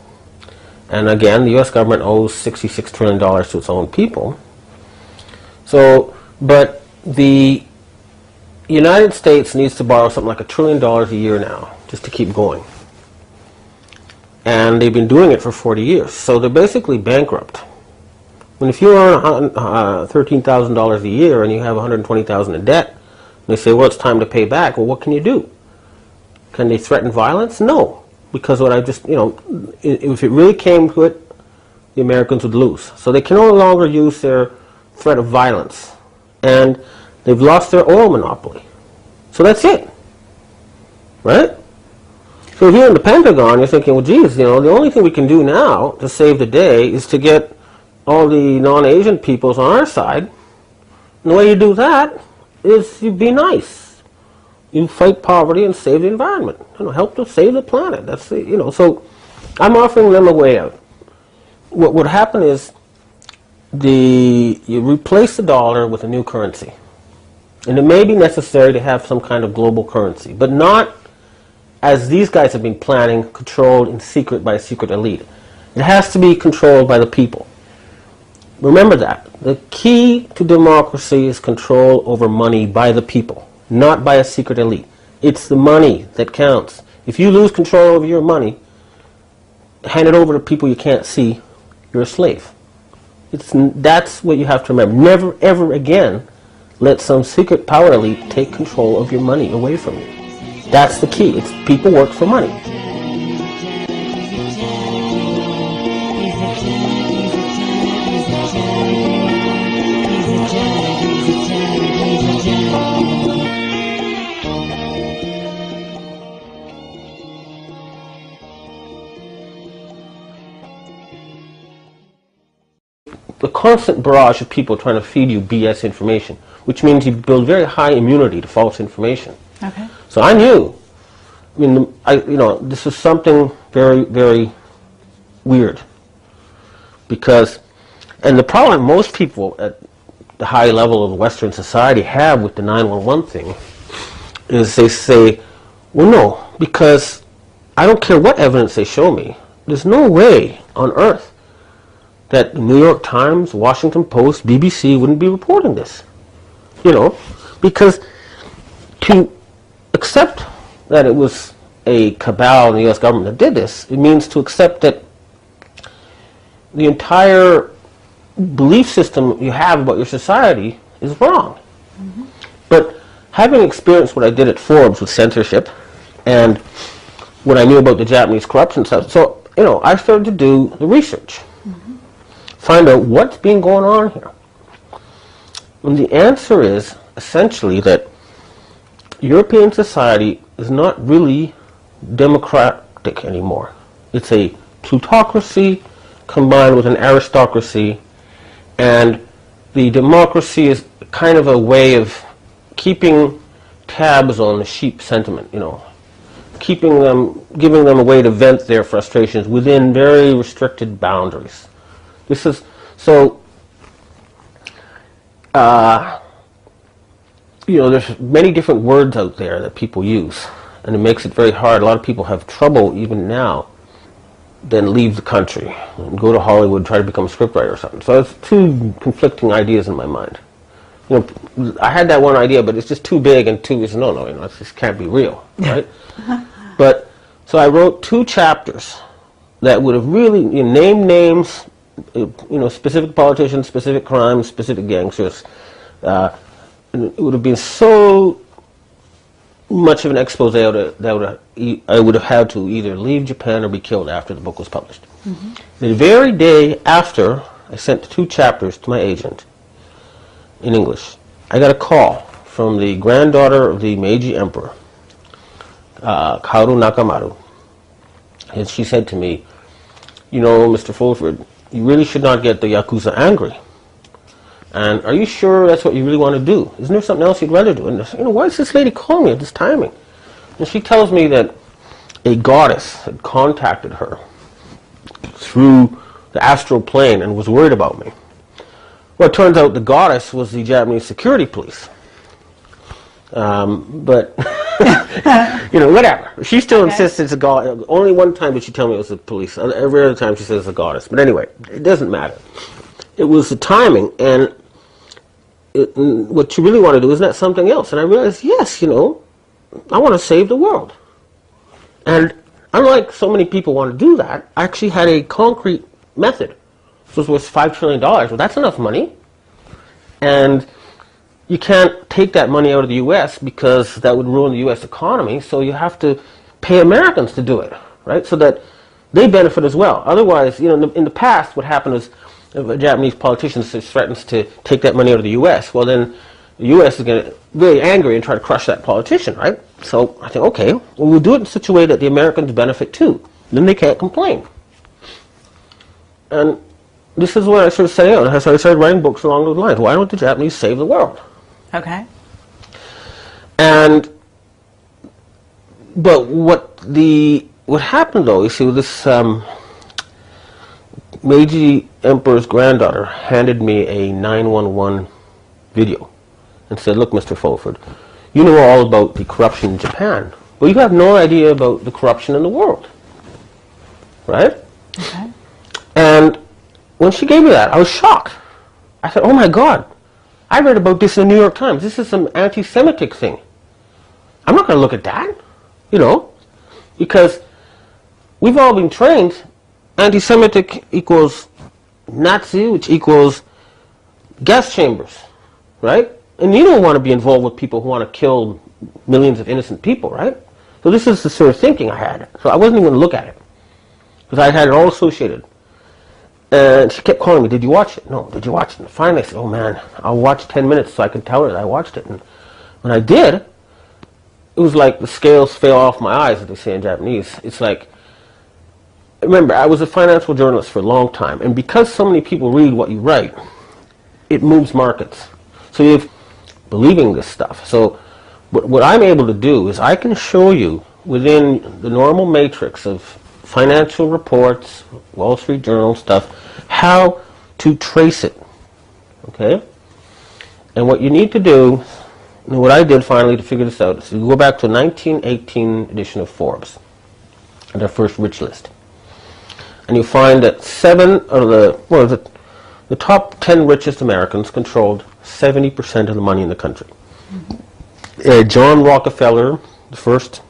and again, the U.S. government owes $66 trillion to its own people. So, but the United States needs to borrow something like $1 trillion a year now, just to keep going. And they've been doing it for 40 years. So they're basically bankrupt. When if you earn $13,000 a year and you have $120,000 in debt, and they say, well, it's time to pay back, well, what can you do? Can they threaten violence? No. Because what I just, if it really came to it, the Americans would lose. So they can no longer use their threat of violence. And they've lost their oil monopoly. So that's it. Right? So here in the Pentagon, you're thinking, well, geez, the only thing we can do now to save the day is to get all the non-Asian peoples on our side. And the way you do that is you be nice. You fight poverty and save the environment. Help to save the planet. That's so I'm offering them a way out. What would happen is you replace the dollar with a new currency. And it may be necessary to have some kind of global currency, but not as these guys have been planning, controlled in secret by a secret elite. It has to be controlled by the people. Remember that. The key to democracy is control over money by the people, not by a secret elite. It's the money that counts. If you lose control over your money, hand it over to people you can't see, you're a slave. That's what you have to remember. Never, ever again let some secret power elite take control of your money away from you. That's the key. It's people work for money. a constant barrage of people trying to feed you BS information, which means you build very high immunity to false information. Okay. So I knew, I mean, this was something very, very weird. Because, and the problem most people at the high level of Western society have with the 911 thing is they say, well, no, because I don't care what evidence they show me. There's no way on earth that the New York Times, Washington Post, BBC wouldn't be reporting this. Because to accept that it was a cabal in the U.S. government that did this, it means to accept that the entire belief system you have about your society is wrong. Mm-hmm. But having experienced what I did at Forbes with censorship and what I knew about the Japanese corruption stuff, so I started to do the research, mm-hmm. find out what's been going on here. And the answer is essentially that European society is not really democratic anymore. It's a plutocracy combined with an aristocracy, and the democracy is kind of a way of keeping tabs on the sheep sentiment, keeping them, giving them a way to vent their frustrations within very restricted boundaries. This is, so, there's many different words out there that people use, and it makes it very hard. A lot of people have trouble even now then leave the country and go to Hollywood and try to become a scriptwriter or something. So it's two conflicting ideas in my mind. I had that one idea, but it's just too big, and two is no, it just can't be real, right? But so I wrote 2 chapters that would have really named names, specific politicians, specific crimes, specific gangsters. And it would have been so much of an expose that I would have had to either leave Japan or be killed after the book was published. Mm-hmm. The very day after I sent 2 chapters to my agent in English, I got a call from the granddaughter of the Meiji Emperor, Kaoru Nakamaru. And she said to me, Mr. Fulford, you really should not get the Yakuza angry. And are you sure that's what you really want to do? Isn't there something else you'd rather do? And why is this lady calling me at this timing? And she tells me that a goddess had contacted her through the astral plane and was worried about me. Well, it turns out the goddess was the Japanese security police. But, whatever. She still insists it's a goddess. Only one time did she tell me it was the police. Every other time she says it's a goddess. But anyway, it doesn't matter. It was the timing, and what you really want to do is not something else. And I realized, yes, I want to save the world. And unlike so many people want to do that, I actually had a concrete method. This was worth $5 trillion. Well, that's enough money. And you can't take that money out of the U.S. because that would ruin the U.S. economy, so you have to pay Americans to do it, right, so that they benefit as well. Otherwise, in the past, what happened is, if a Japanese politician threatens to take that money out of the U.S., well then the U.S. is going to get very angry and try to crush that politician, right? So I think, okay, well, we'll do it in such a way that the Americans benefit too. Then they can't complain. And this is when I started setting out. I started writing books along those lines. Why don't the Japanese save the world? Okay. And, but what happened though, you see, with this Meiji Emperor's granddaughter handed me a 911 video and said, look, Mr. Fulford, you know all about the corruption in Japan, but you have no idea about the corruption in the world. Right? Okay. And when she gave me that, I was shocked. I said, oh my God, I read about this in the New York Times. This is some anti-Semitic thing. I'm not going to look at that, because we've all been trained anti-Semitic equals Nazi, which equals gas chambers, right? And you don't want to be involved with people who want to kill millions of innocent people, right? So this is the sort of thinking I had. So I wasn't even going to look at it, because I had it all associated. And she kept calling me, did you watch it? No, did you watch it? And finally I said, oh man, I'll watch 10 minutes so I can tell her that I watched it. And when I did, it was like the scales fell off my eyes, as they say in Japanese. It's like remember, I was a financial journalist for a long time, and because so many people read what you write, it moves markets. So you're believing this stuff. So what I'm able to do is I can show you within the normal matrix of financial reports, Wall Street Journal stuff, how to trace it. Okay? And what you need to do, and what I did finally to figure this out, is you go back to a 1918 edition of Forbes, their first rich list. And you find that 7 of the top 10 richest Americans controlled 70% of the money in the country. Mm-hmm. John Rockefeller, the first,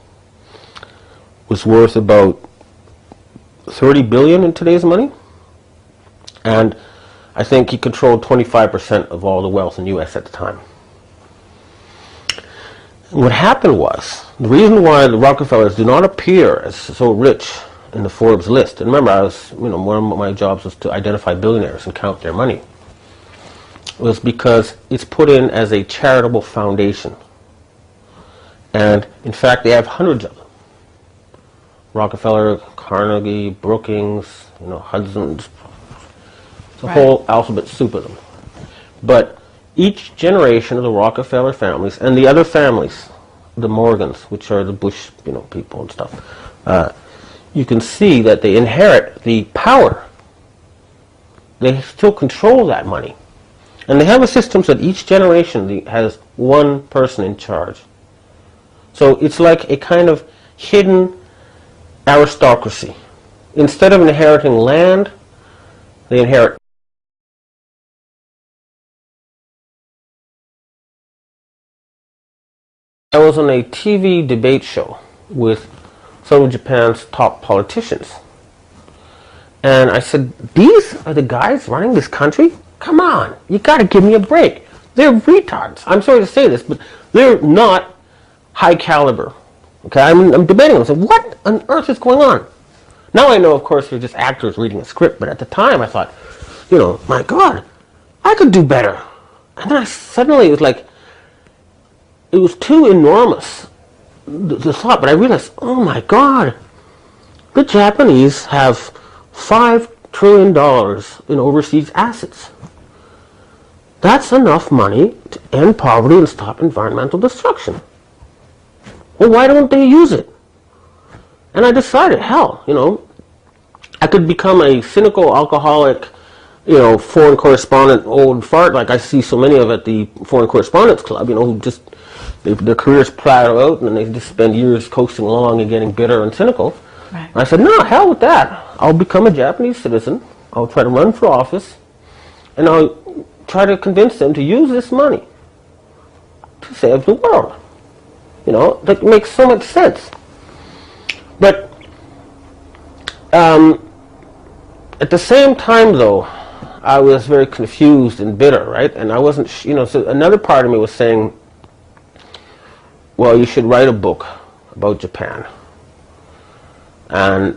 was worth about $30 billion in today's money, and I think he controlled 25% of all the wealth in the U.S. at the time. And what happened was, the reason why the Rockefellers do not appear as so rich in the Forbes list, and remember, one of my jobs was to identify billionaires and count their money, was because it's put in as a charitable foundation. And in fact, they have hundreds of them. Rockefeller, Carnegie, Brookings, Hudson's, it's a whole alphabet soup of them. But each generation of the Rockefeller families and the other families, the Morgans, which are the Bush, people and stuff, you can see that they inherit the power. They still control that money. And they have a system so that each generation has one person in charge. So it's like a kind of hidden aristocracy. Instead of inheriting land, they inherit. I was on a TV debate show with some of Japan's top politicians. And I said, these are the guys running this country? Come on, you got to give me a break. They're retards. I'm sorry to say this, but they're not high caliber. Okay, I'm debating them. I said, what on earth is going on? Now I know, of course, they're just actors reading a script, but at the time I thought, my God, I could do better. And then suddenly it was like, it was too enormous, the thought, but I realized, oh my God, the Japanese have $5 trillion in overseas assets. That's enough money to end poverty and stop environmental destruction. Well, why don't they use it? And I decided, hell, I could become a cynical alcoholic, foreign correspondent old fart like I see so many of at the Foreign Correspondents Club, who just, their careers platter out and they just spend years coasting along and getting bitter and cynical. Right. And I said, no, hell with that. I'll become a Japanese citizen. I'll try to run for office, and I'll try to convince them to use this money to save the world. That makes so much sense. But at the same time, though, I was very confused and bitter, right? And I wasn't, so another part of me was saying, well, you should write a book about Japan. And